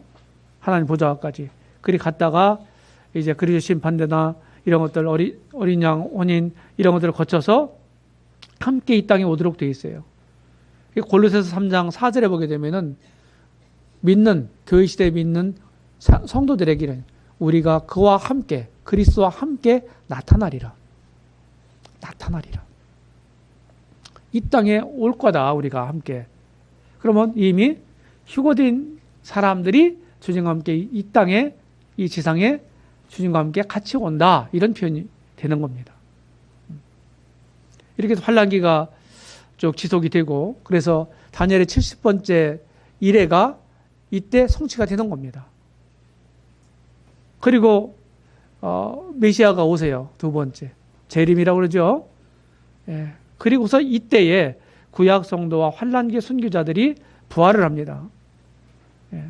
하나님 보좌까지. 그리 갔다가 이제 그리스도 심판대나 이런 것들 어린 양 혼인 이런 것들을 거쳐서 함께 이 땅에 오도록 되어 있어요. 골로새서 3장 4절에 보게 되면은 믿는 교회 시대에 믿는 성도들에게는 우리가 그와 함께 그리스도와 함께 나타나리라. 이 땅에 올 거다 우리가 함께. 그러면 이미 휴거된 사람들이 주님과 함께 이 땅에 이 지상에 주님과 함께 같이 온다 이런 표현이 되는 겁니다. 이렇게 해서 환란기가 쭉 지속이 되고 그래서 다니엘의 70번째 일회가 이때 성취가 되는 겁니다. 그리고 메시아가 오세요. 두 번째 재림이라고 그러죠. 예. 그리고서 이때에 구약 성도와 환란기 순교자들이 부활을 합니다. 예.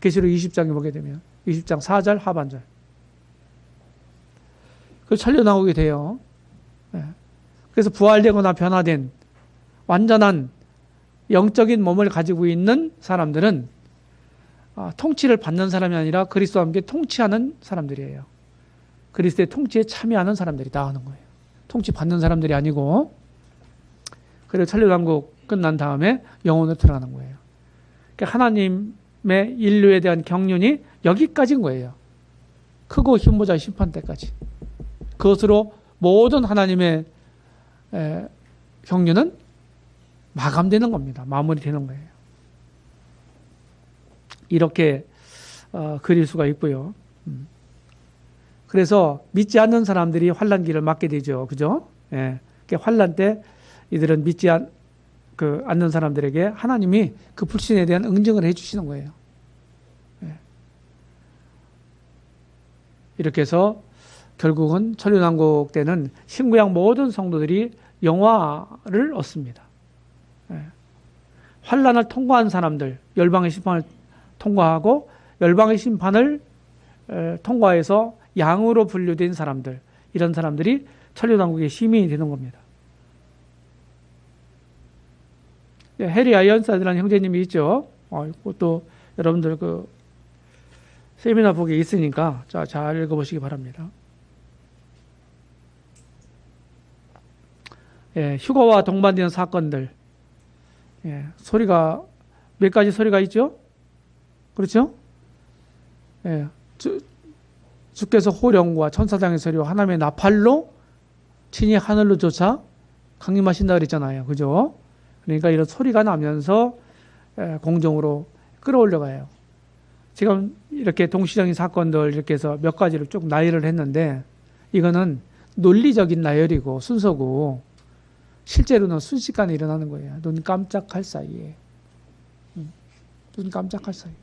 계시록 20장에 보게 되면 20장 4절 하반절 그 천려 나오게 돼요. 예. 그래서 부활되거나 변화된 완전한 영적인 몸을 가지고 있는 사람들은 통치를 받는 사람이 아니라 그리스도와 함께 통치하는 사람들이에요. 그리스도의 통치에 참여하는 사람들이다 하는 거예요. 통치 받는 사람들이 아니고 그리고 천류왕국 끝난 다음에 영혼으로 들어가는 거예요. 그러니까 하나님의 인류에 대한 경륜이 여기까지인 거예요. 크고 힘보자 심판 때까지. 그것으로 모든 하나님의 경륜은 마감되는 겁니다. 마무리되는 거예요. 이렇게 그릴 수가 있고요. 그래서 믿지 않는 사람들이 환란기를 맞게 되죠. 그죠? 예. 환란 때 이들은 믿지 않는 사람들에게 하나님이 그 불신에 대한 응징을 해주시는 거예요. 예. 이렇게 해서 결국은 천륜왕국 때는 신구약 모든 성도들이 영화를 얻습니다. 예. 환란을 통과한 사람들, 열방의 심판을 통과하고 열방의 심판을 통과해서 양으로 분류된 사람들, 이런 사람들이 천륜왕국의 시민이 되는 겁니다. 해리 아이언사이드라는 형제님이 있죠. 또 여러분들 그 세미나 북에 있으니까 잘 읽어보시기 바랍니다. 휴거와 동반되는 사건들. 소리가 몇 가지 소리가 있죠? 그렇죠? 주께서 호령과 천사장의 소리와 하나님의 나팔로 친히 하늘로 쫓아 강림하신다 그랬잖아요. 그죠? 그러니까 이런 소리가 나면서 공중으로 끌어올려가요. 지금 이렇게 동시적인 사건들 이렇게 해서 몇 가지를 쭉 나열을 했는데 이거는 논리적인 나열이고 순서고 실제로는 순식간에 일어나는 거예요. 눈 깜짝할 사이에. 눈 깜짝할 사이에.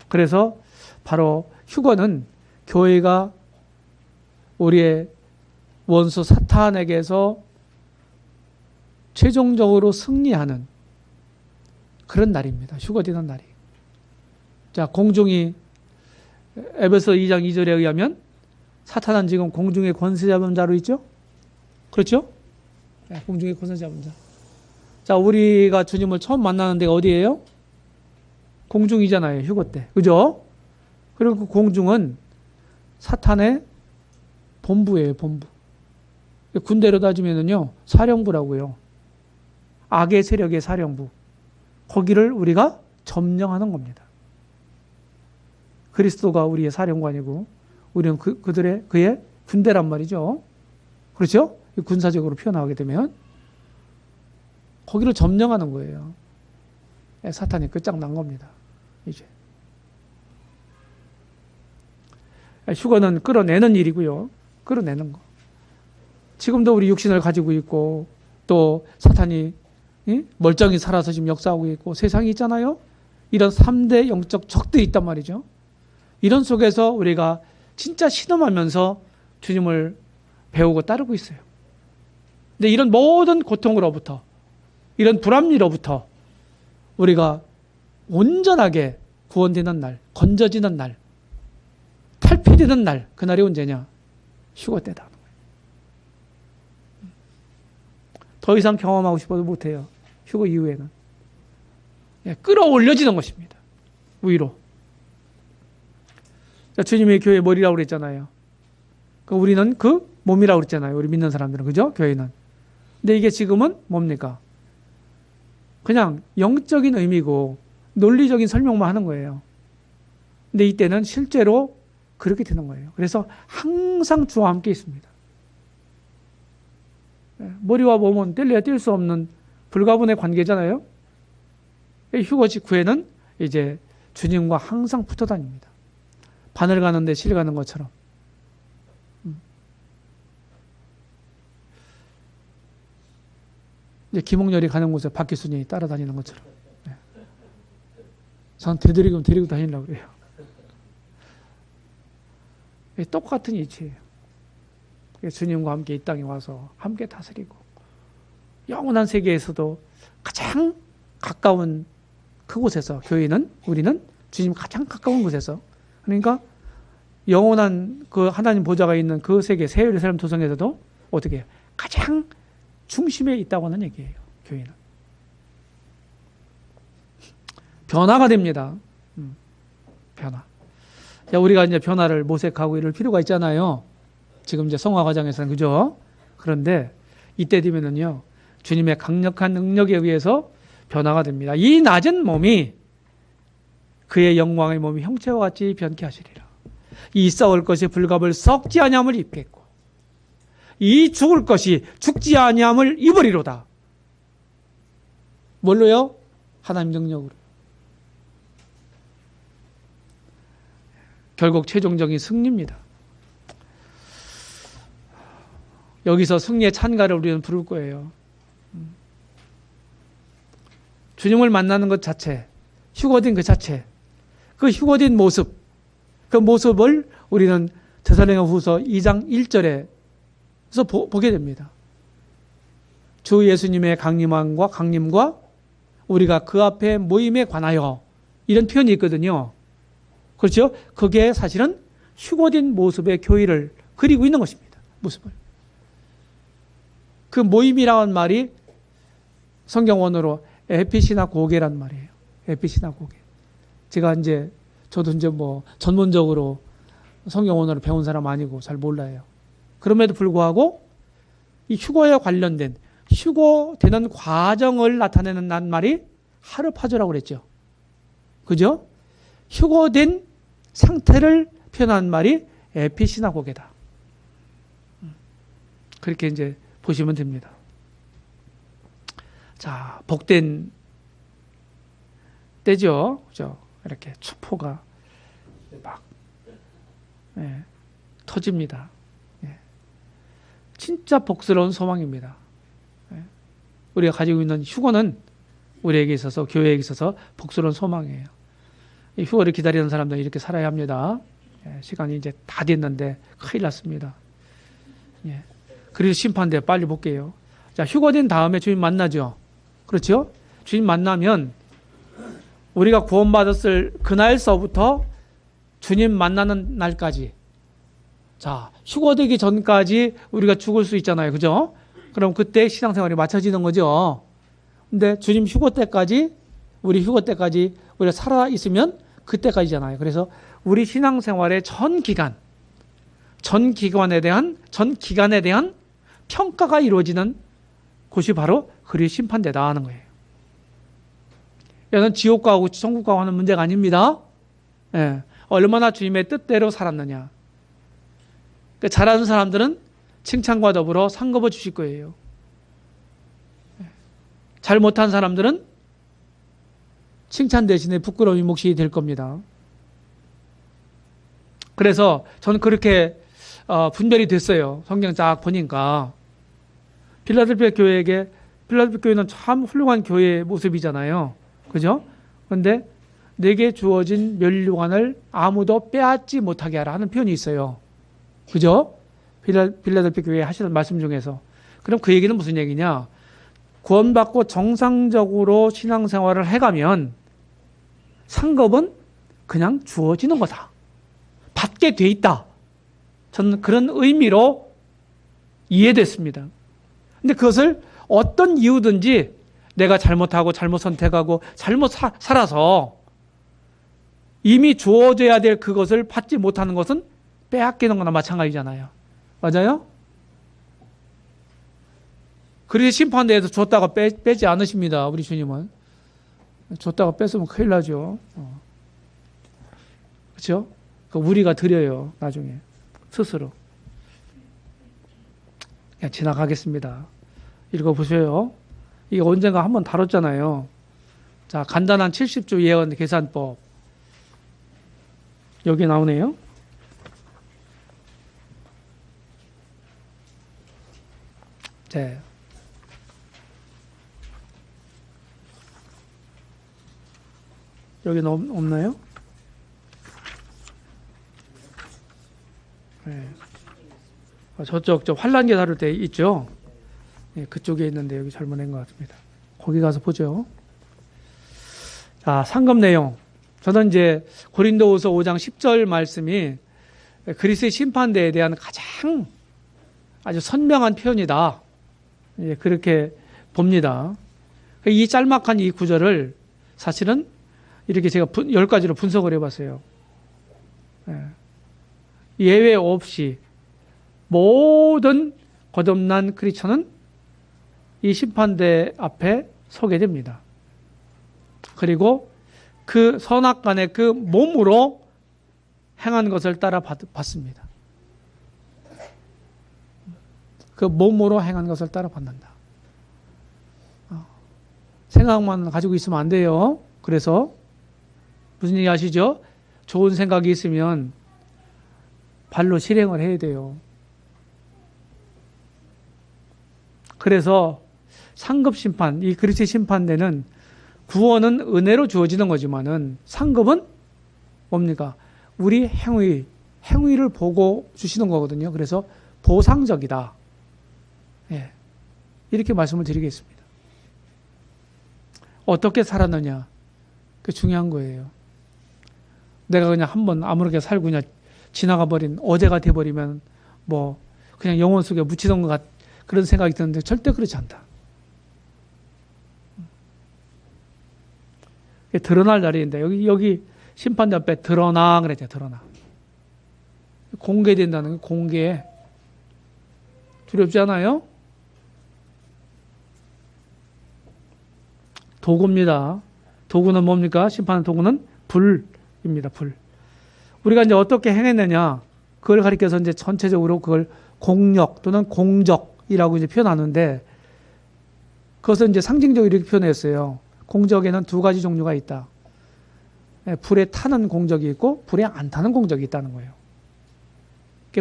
그래서 바로 휴거는 교회가 우리의 원수 사탄에게서 최종적으로 승리하는 그런 날입니다. 휴거되는 날이. 자, 공중이 에베소 2장 2절에 의하면 사탄은 지금 공중의 권세 잡은 자로 있죠? 그렇죠? 공중의 권세 잡은 자. 자, 우리가 주님을 처음 만나는 데가 어디예요? 공중이잖아요. 휴거 때. 그죠? 그리고 그 공중은 사탄의 본부예요. 본부. 군대로 따지면은요, 사령부라고요. 악의 세력의 사령부. 거기를 우리가 점령하는 겁니다. 그리스도가 우리의 사령관이고 우리는 그의 군대란 말이죠. 그렇죠? 군사적으로 표현하게 되면 거기를 점령하는 거예요. 사탄이 끝장난 겁니다. 이제 휴거는 끌어내는 일이고요. 끌어내는 거. 지금도 우리 육신을 가지고 있고 또 사탄이 멀쩡히 살아서 지금 역사하고 있고 세상이 있잖아요. 이런 3대 영적 적들이 있단 말이죠. 이런 속에서 우리가 진짜 신음하면서 주님을 배우고 따르고 있어요. 근데 이런 모든 고통으로부터 이런 불합리로부터 우리가 온전하게 구원되는 날, 건져지는 날, 탈피되는 날, 그날이 언제냐? 휴거 때다. 더 이상 경험하고 싶어도 못해요. 휴거 이후에는. 끌어올려지는 것입니다. 위로. 자, 주님의 교회 머리라고 그랬잖아요. 우리는 그 몸이라고 그랬잖아요. 우리 믿는 사람들은. 그죠? 교회는. 근데 이게 지금은 뭡니까? 그냥 영적인 의미고 논리적인 설명만 하는 거예요. 근데 이때는 실제로 그렇게 되는 거예요. 그래서 항상 주와 함께 있습니다. 머리와 몸은 뗄래야 뗄 수 없는 불가분의 관계잖아요. 휴거 직후에는 이제 주님과 항상 붙어 다닙니다. 바늘 가는데 실 가는 것처럼. 이제 김홍렬이 가는 곳에 박기순이 따라다니는 것처럼. 저는 데리고 다니려고 그래요. 똑같은 이치예요. 주님과 함께 이 땅에 와서 함께 다스리고 영원한 세계에서도 가장 가까운 그곳에서 교회는 우리는 주님 가장 가까운 곳에서 그러니까 영원한 그 하나님 보좌가 있는 그 세계 새 예루살렘 도성에서도 어떻게 해요? 가장 중심에 있다고 하는 얘기예요. 교회는. 변화가 됩니다. 변화. 자, 우리가 이제 변화를 모색하고 이럴 필요가 있잖아요. 지금 이제 성화 과정에서는 그죠? 그런데 이때 되면은요, 주님의 강력한 능력에 의해서 변화가 됩니다. 이 낮은 몸이 그의 영광의 몸이 형체와 같이 변케 하시리라. 이 썩을 것이 불갑을 썩지 아니함을 입겠고 이 죽을 것이 죽지 아니함을 입으리로다. 뭘로요? 하나님 능력으로. 결국 최종적인 승리입니다. 여기서 승리의 찬가를 우리는 부를 거예요. 주님을 만나는 것 자체, 휴거된 그 자체, 그 휴거된 모습, 그 모습을 우리는 데살로니가후서 2장 1절에서 보게 됩니다. 주 예수님의 강림과 우리가 그 앞에 모임에 관하여 이런 표현이 있거든요. 그렇죠? 그게 사실은 휴거된 모습의 교회를 그리고 있는 것입니다. 모습을. 그 모임이라는 말이 성경 원어로 에피시나고게란 말이에요. 에피시나고게. 제가 저도 뭐 전문적으로 성경 원어를 배운 사람 아니고 잘 몰라요. 그럼에도 불구하고 이 휴거에 관련된 휴거되는 과정을 나타내는 낱말이 하르파조라고 그랬죠. 그죠? 휴거된 상태를 표현하는 말이 에피시나고게다. 그렇게 보시면 됩니다. 자, 복된 때죠. 그죠? 이렇게 축포가 막 터집니다. 진짜 복스러운 소망입니다. 우리가 가지고 있는 휴거는 우리에게 있어서, 교회에게 있어서 복스러운 소망이에요. 이 휴거를 기다리는 사람들은 이렇게 살아야 합니다. 시간이 이제 다 됐는데 큰일 났습니다. 그래서 심판대 빨리 볼게요. 자, 휴거된 다음에 주님 만나죠. 그렇죠? 주님 만나면 우리가 구원받았을 그날서부터 주님 만나는 날까지, 자, 휴거되기 전까지 우리가 죽을 수 있잖아요. 그죠? 그럼 그때 신앙생활이 맞춰지는 거죠. 근데 주님 휴거 때까지, 우리 휴거 때까지 우리가 살아있으면 그때까지잖아요. 그래서 우리 신앙생활의 전 기간에 대한 평가가 이루어지는 곳이 바로 그리스도의 심판대다 하는 거예요. 이건 지옥 가고 천국 가고 하는 문제가 아닙니다. 얼마나 주님의 뜻대로 살았느냐. 잘하는 사람들은 칭찬과 더불어 상급을 주실 거예요. 잘 못한 사람들은 칭찬 대신에 부끄러움이 몫이 될 겁니다. 그래서 저는 그렇게 분별이 됐어요. 성경 쫙 보니까. 필라델피아 교회는 참 훌륭한 교회의 모습이잖아요. 그죠? 그런데 내게 주어진 면류관을 아무도 빼앗지 못하게 하라 하는 표현이 있어요. 그죠? 필라델피아 교회에 하시는 말씀 중에서. 그럼 그 얘기는 무슨 얘기냐? 구원받고 정상적으로 신앙생활을 해가면 상급은 그냥 주어지는 거다. 받게 돼 있다. 저는 그런 의미로 이해됐습니다. 근데 그것을 어떤 이유든지 내가 잘못하고 잘못 선택하고 잘못 살아서 이미 주어져야 될 그것을 받지 못하는 것은 빼앗기는 거나 마찬가지잖아요. 맞아요? 그래서 심판대에서 줬다가 빼지 않으십니다. 우리 주님은. 줬다가 뺐으면 큰일 나죠. 그렇죠? 우리가 드려요. 나중에. 스스로. 그냥 지나가겠습니다. 읽어보세요. 이게 언젠가 한번 다뤘잖아요. 자, 간단한 70조 예언 계산법. 여기 나오네요. 네. 여기는 없나요? 네. 저쪽 환란계 다룰 때 있죠? 네, 그쪽에 있는데 여기 잘못된 것 같습니다. 거기 가서 보죠. 자, 상급 내용. 저는 고린도후서 5장 10절 말씀이 그리스도의 심판대에 대한 가장 아주 선명한 표현이다. 그렇게 봅니다. 이 짤막한 이 구절을 사실은 이렇게 제가 10가지로 분석을 해봤어요. 예외 없이 모든 거듭난 크리스천은 이 심판대 앞에 서게 됩니다. 그리고 그 선악간의 그 몸으로 행한 것을 따라 받습니다. 그 몸으로 행한 것을 따라 받는다. 생각만 가지고 있으면 안 돼요. 그래서 무슨 얘기 아시죠? 좋은 생각이 있으면 발로 실행을 해야 돼요. 그래서 상급 심판, 이 그리스도의 심판대는 구원은 은혜로 주어지는 거지만은 상급은 뭡니까? 우리 행위를 보고 주시는 거거든요. 그래서 보상적이다. 예. 이렇게 말씀을 드리겠습니다. 어떻게 살았느냐? 그게 중요한 거예요. 내가 그냥 한번 아무렇게 살고 그냥 지나가 버린 어제가 돼버리면 그냥 영혼 속에 묻히던 것 같, 그런 생각이 드는데 절대 그렇지 않다. 드러날 자리인데 여기 심판대 앞에 드러나 그랬죠. 드러나. 공개된다는 게 공개. 두렵지 않아요? 도구입니다. 도구는 뭡니까? 심판의 도구는 불입니다. 불. 우리가 이제 어떻게 행했느냐, 그걸 가리켜서 이제 전체적으로 그걸 공력 또는 공적이라고 이제 표현하는데, 그것은 이제 상징적으로 이렇게 표현했어요. 공적에는 두 가지 종류가 있다. 불에 타는 공적이 있고 불에 안 타는 공적이 있다는 거예요.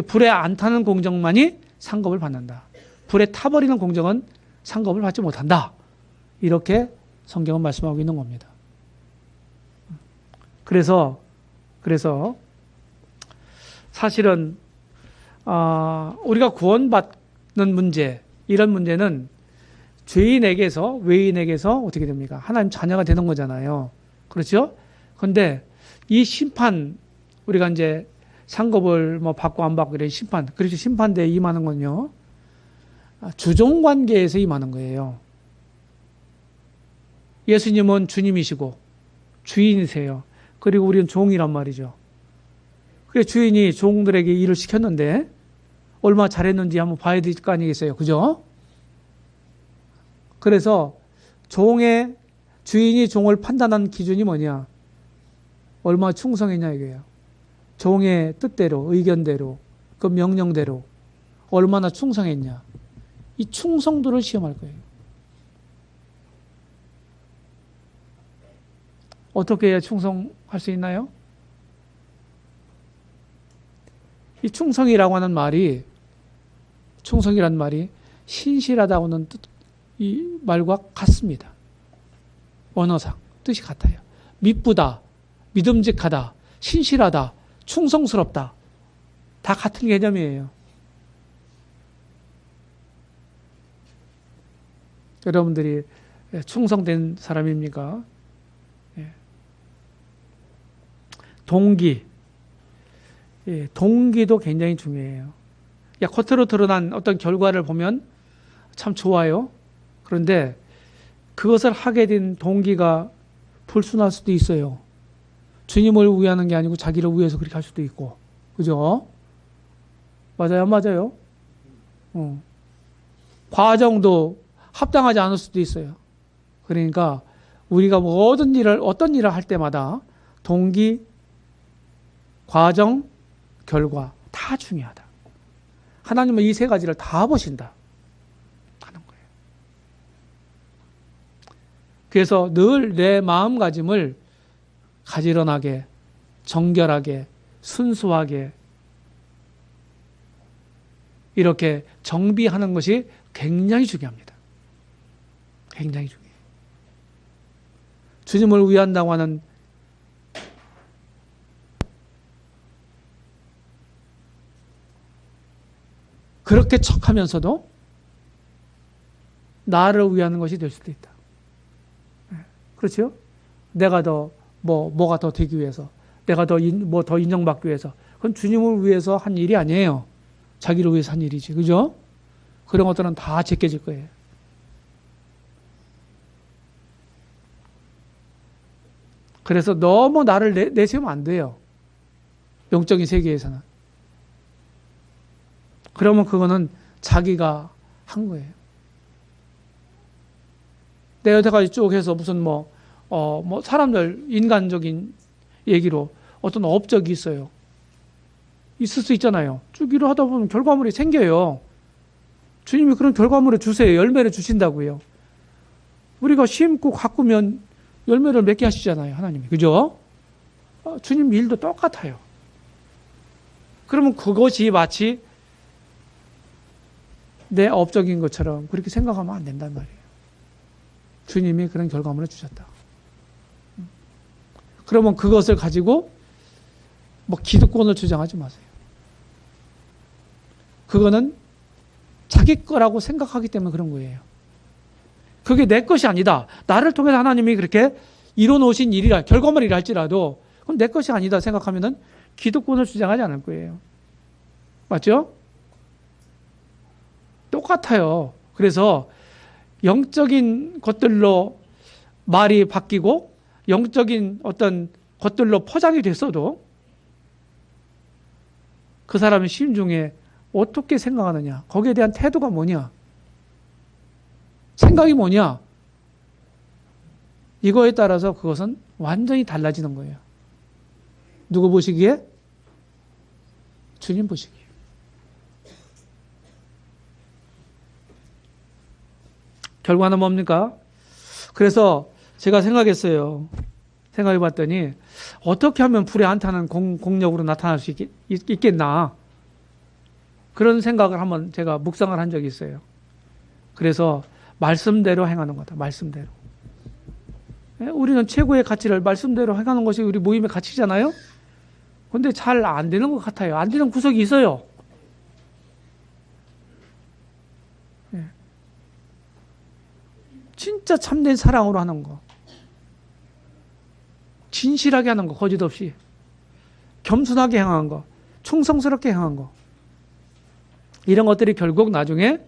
불에 안 타는 공적만이 상급을 받는다. 불에 타버리는 공적은 상급을 받지 못한다. 이렇게 성경은 말씀하고 있는 겁니다. 그래서 사실은 우리가 구원받는 문제, 이런 문제는 죄인에게서, 외인에게서 어떻게 됩니까? 하나님 자녀가 되는 거잖아요. 그렇죠? 그런데 이 심판, 우리가 이제 상급을 뭐 받고 안 받고 이런 심판, 그렇죠? 심판대에 임하는 건요, 주종 관계에서 임하는 거예요. 예수님은 주님이시고 주인이세요. 그리고 우리는 종이란 말이죠. 그래서 주인이 종들에게 일을 시켰는데 얼마나 잘했는지 한번 봐야 될 거 아니겠어요. 그죠? 그래서 주인이 종을 판단하는 기준이 뭐냐? 얼마나 충성했냐 이거예요. 종의 뜻대로, 의견대로, 그 명령대로 얼마나 충성했냐. 이 충성도를 시험할 거예요. 어떻게 해야 충성할 수 있나요? 이 충성이라는 말이 신실하다고는 이 말과 같습니다. 언어상 뜻이 같아요. 미쁘다, 믿음직하다, 신실하다, 충성스럽다, 다 같은 개념이에요. 여러분들이 충성된 사람입니까? 동기도 굉장히 중요해요. 겉으로 드러난 어떤 결과를 보면 참 좋아요. 그런데 그것을 하게 된 동기가 불순할 수도 있어요. 주님을 위하는 게 아니고 자기를 위해서 그렇게 할 수도 있고. 그죠? 맞아요? 맞아요? 과정도 합당하지 않을 수도 있어요. 그러니까 우리가 어떤 일을 할 때마다 동기, 과정, 결과 다 중요하다. 하나님은 이 세 가지를 다 보신다 하는 거예요. 그래서 늘 내 마음가짐을 가지런하게, 정결하게, 순수하게 이렇게 정비하는 것이 굉장히 중요합니다. 굉장히 중요해요. 주님을 위한다고 하는 그렇게 척하면서도 나를 위하는 것이 될 수도 있다. 그렇죠? 내가 더 뭐가 더 되기 위해서, 내가 더 인정받기 위해서, 그건 주님을 위해서 한 일이 아니에요. 자기를 위해서 한 일이지, 그죠? 그런 것들은 다 제껴질 거예요. 그래서 너무 나를 내세우면 안 돼요. 영적인 세계에서는. 그러면 그거는 자기가 한 거예요. 내 여태까지 쭉 해서 무슨 사람들 인간적인 얘기로 어떤 업적이 있어요. 있을 수 있잖아요. 쭉 일을 하다 보면 결과물이 생겨요. 주님이 그런 결과물을 주세요. 열매를 주신다고요. 우리가 심고 가꾸면 열매를 맺게 하시잖아요. 하나님이. 그죠? 주님 일도 똑같아요. 그러면 그것이 마치 내 업적인 것처럼 그렇게 생각하면 안 된단 말이에요. 주님이 그런 결과물을 주셨다. 그러면 그것을 가지고 기득권을 주장하지 마세요. 그거는 자기 거라고 생각하기 때문에 그런 거예요. 그게 내 것이 아니다. 나를 통해서 하나님이 그렇게 이뤄놓으신 일이라, 결과물이라 할지라도 그건 내 것이 아니다 생각하면은 기득권을 주장하지 않을 거예요. 맞죠? 똑같아요. 그래서 영적인 것들로 말이 바뀌고 영적인 어떤 것들로 포장이 됐어도 그 사람의 심중에 어떻게 생각하느냐, 거기에 대한 태도가 뭐냐, 생각이 뭐냐, 이거에 따라서 그것은 완전히 달라지는 거예요. 누구 보시기에? 주님 보시기에. 결과는 뭡니까? 그래서 제가 생각했어요. 생각해 봤더니 어떻게 하면 불에 안 타는 공력으로 나타날 수 있겠나, 그런 생각을 한번 제가 묵상을 한 적이 있어요. 그래서 말씀대로 행하는 거다. 말씀대로. 우리는 최고의 가치를 말씀대로 행하는 것이 우리 모임의 가치잖아요. 근데 잘 안 되는 것 같아요. 안 되는 구석이 있어요. 진짜 참된 사랑으로 하는 거, 진실하게 하는 거, 거짓 없이 겸손하게 행한 거, 충성스럽게 행한 거, 이런 것들이 결국 나중에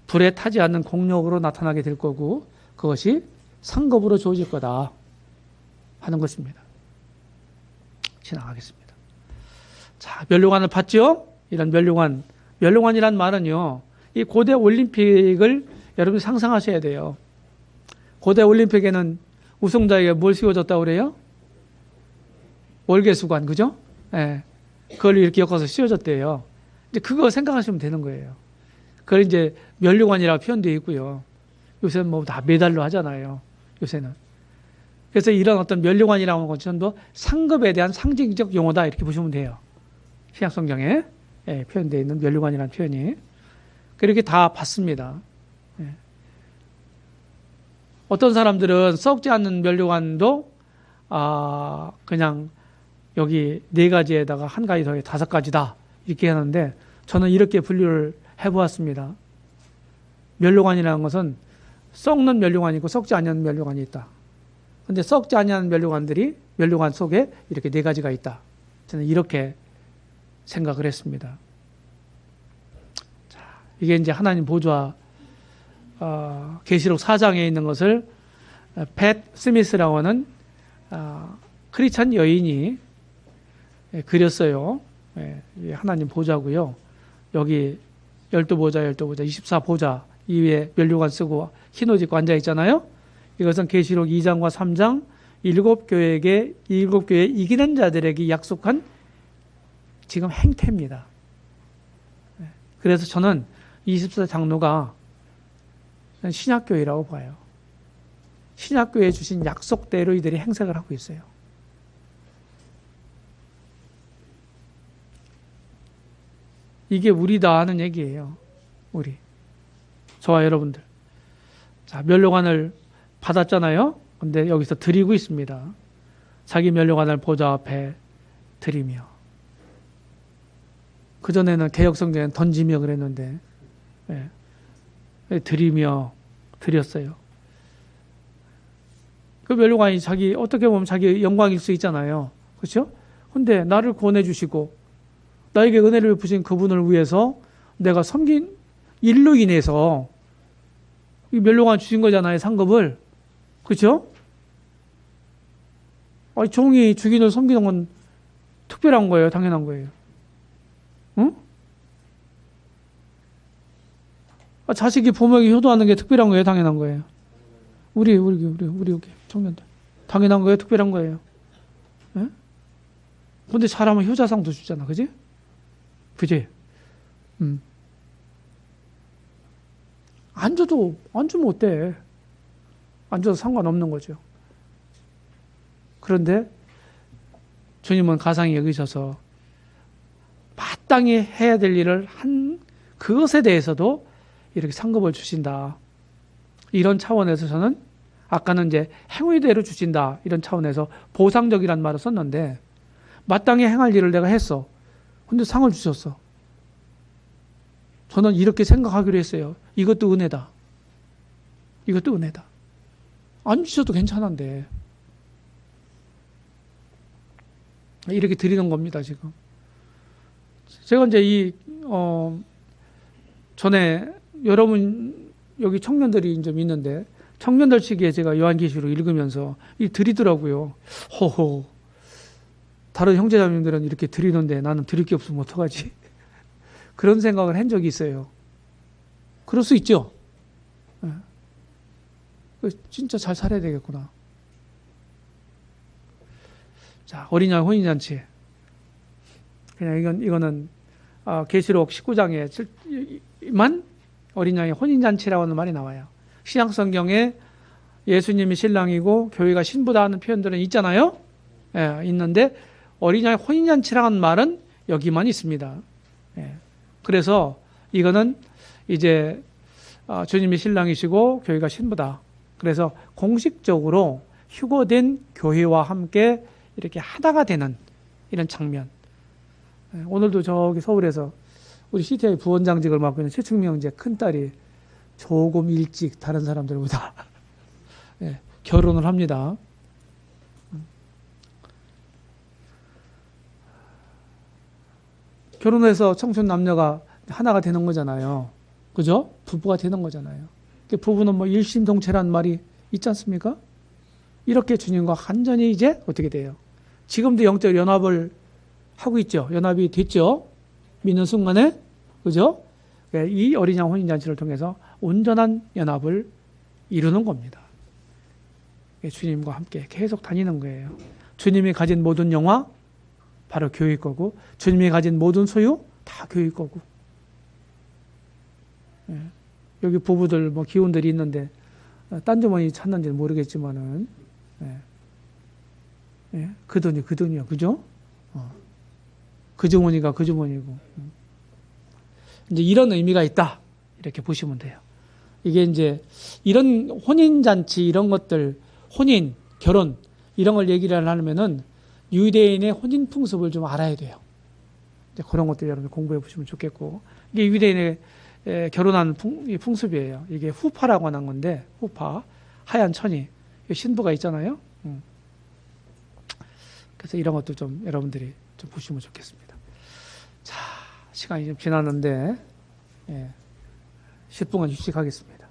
불에 타지 않는 공력으로 나타나게 될 거고, 그것이 상급으로 주어질 거다 하는 것입니다. 지나가겠습니다. 자, 면류관을 봤죠? 이런 면류관이란 말은요, 이 고대 올림픽을 여러분이 상상하셔야 돼요. 고대 올림픽에는 우승자에게 뭘 씌워줬다고 그래요? 월계수관, 그죠? 예. 그걸 이렇게 엮어서 씌워줬대요. 이제 그거 생각하시면 되는 거예요. 그걸 이제 면류관이라고 표현되어 있고요. 요새는 뭐 다 메달로 하잖아요. 요새는. 그래서 이런 어떤 면류관이라고 하는 것은 전부 상급에 대한 상징적 용어다, 이렇게 보시면 돼요. 신약성경에 표현되어 있는 면류관이라는 표현이. 그렇게 다 봤습니다. 어떤 사람들은 썩지 않는 면류관도 그냥 여기 4가지에다가 1가지 더해 5가지다, 이렇게 하는데, 저는 이렇게 분류를 해보았습니다. 면류관이라는 것은 썩는 면류관이 있고 썩지 않는 면류관이 있다. 근데 썩지 않는 면류관들이 면류관 속에 이렇게 4가지가 있다. 저는 이렇게 생각을 했습니다. 자, 이게 이제 하나님 보좌 계시록 4장에 있는 것을 팻 스미스라고 하는 크리스찬 여인이 그렸어요. 하나님 보좌고요. 여기 12보좌, 24보좌 이외에 면류관 쓰고 흰 옷 입고 앉아 있잖아요. 이것은 계시록 2장과 3장 7교회에 이기는 자들에게 약속한 지금 행태입니다. 그래서 저는 24장로가 신약교회라고 봐요. 신약교회에 주신 약속대로 이들이 행색을 하고 있어요. 이게 우리다 하는 얘기예요. 우리. 저와 여러분들. 자, 면류관을 받았잖아요. 근데 여기서 드리고 있습니다. 자기 면류관을 보좌 앞에 드리며. 그전에는 개혁성경에는 던지며 그랬는데, 드리며 드렸어요. 그 면류관이 어떻게 보면 자기 영광일 수 있잖아요. 그렇죠? 근데 나를 구원해 주시고 나에게 은혜를 베푸신 그분을 위해서 내가 섬긴 일로 인해서 이 면류관 주신 거잖아요, 상급을. 그렇죠? 종이 주인을 섬기는 건 특별한 거예요, 당연한 거예요. 응? 자식이 부모에게 효도하는 게 특별한 거예요, 당연한 거예요. 우리 여기 청년들 당연한 거예요, 특별한 거예요. 예? 근데 잘하면 효자상도 주잖아, 그지? 그지? 안 주면 어때? 안 줘도 상관없는 거죠. 그런데 주님은 가상히 여기셔서 마땅히 해야 될 일을 한 그것에 대해서도 이렇게 상급을 주신다. 이런 차원에서 저는 아까는 이제 행위대로 주신다, 이런 차원에서 보상적이란 말을 썼는데, 마땅히 행할 일을 내가 했어. 근데 상을 주셨어. 저는 이렇게 생각하기로 했어요. 이것도 은혜다. 이것도 은혜다. 안 주셔도 괜찮은데. 이렇게 드리는 겁니다, 지금. 제가 이제 전에 여러분, 여기 청년들이 좀 있는데, 청년들 시기에 제가 요한계시록 읽으면서 이 드리더라고요. 호호. 다른 형제자매님들은 이렇게 드리는데 나는 드릴 게 없으면 어떡하지? 그런 생각을 한 적이 있어요. 그럴 수 있죠. 진짜 잘 살아야 되겠구나. 자, 어린 양 혼인잔치. 그냥 이거는 계시록 19장에만 어린 양의 혼인잔치라고 하는 말이 나와요. 신약성경에 예수님이 신랑이고 교회가 신부다 하는 표현들은 있잖아요. 예, 있는데 어린 양의 혼인잔치라는 말은 여기만 있습니다. 예, 그래서 이거는 이제 주님이 신랑이시고 교회가 신부다. 그래서 공식적으로 휴거된 교회와 함께 이렇게 하나가 되는 이런 장면. 예, 오늘도 저기 서울에서 우리 CTI 부원장직을 맡고 있는 최충미 형제 큰딸이 조금 일찍 다른 사람들보다 예, 결혼을 합니다. 결혼해서 청춘 남녀가 하나가 되는 거잖아요. 그죠? 부부가 되는 거잖아요. 부부는 뭐 일심동체라는 말이 있지 않습니까? 이렇게 주님과 완전히 이제 어떻게 돼요? 지금도 영적 연합을 하고 있죠. 연합이 됐죠. 믿는 순간에. 그죠? 이 어린 양 혼인잔치를 통해서 온전한 연합을 이루는 겁니다. 주님과 함께 계속 다니는 거예요. 주님이 가진 모든 영화 바로 교회일 거고, 주님이 가진 모든 소유 다 교회일 거고. 예. 여기 부부들 뭐 기운들이 있는데 딴 주머니 찾는지는 모르겠지만은 예. 예. 그 돈이요, 그죠? 그 주머니가 그 주머니고. 이제 이런 의미가 있다 이렇게 보시면 돼요. 이게 이제 이런 혼인잔치 이런 것들, 혼인, 결혼 이런 걸 얘기를 하려면은 유대인의 혼인 풍습을 좀 알아야 돼요. 이제 그런 것들 여러분 공부해 보시면 좋겠고, 이게 유대인의 결혼한 풍습이에요. 이게 후파라고 하는 건데, 후파, 하얀 천이 신부가 있잖아요. 그래서 이런 것도 좀 여러분들이 좀 보시면 좋겠습니다. 자, 시간이 좀 지났는데 10분간 휴식하겠습니다.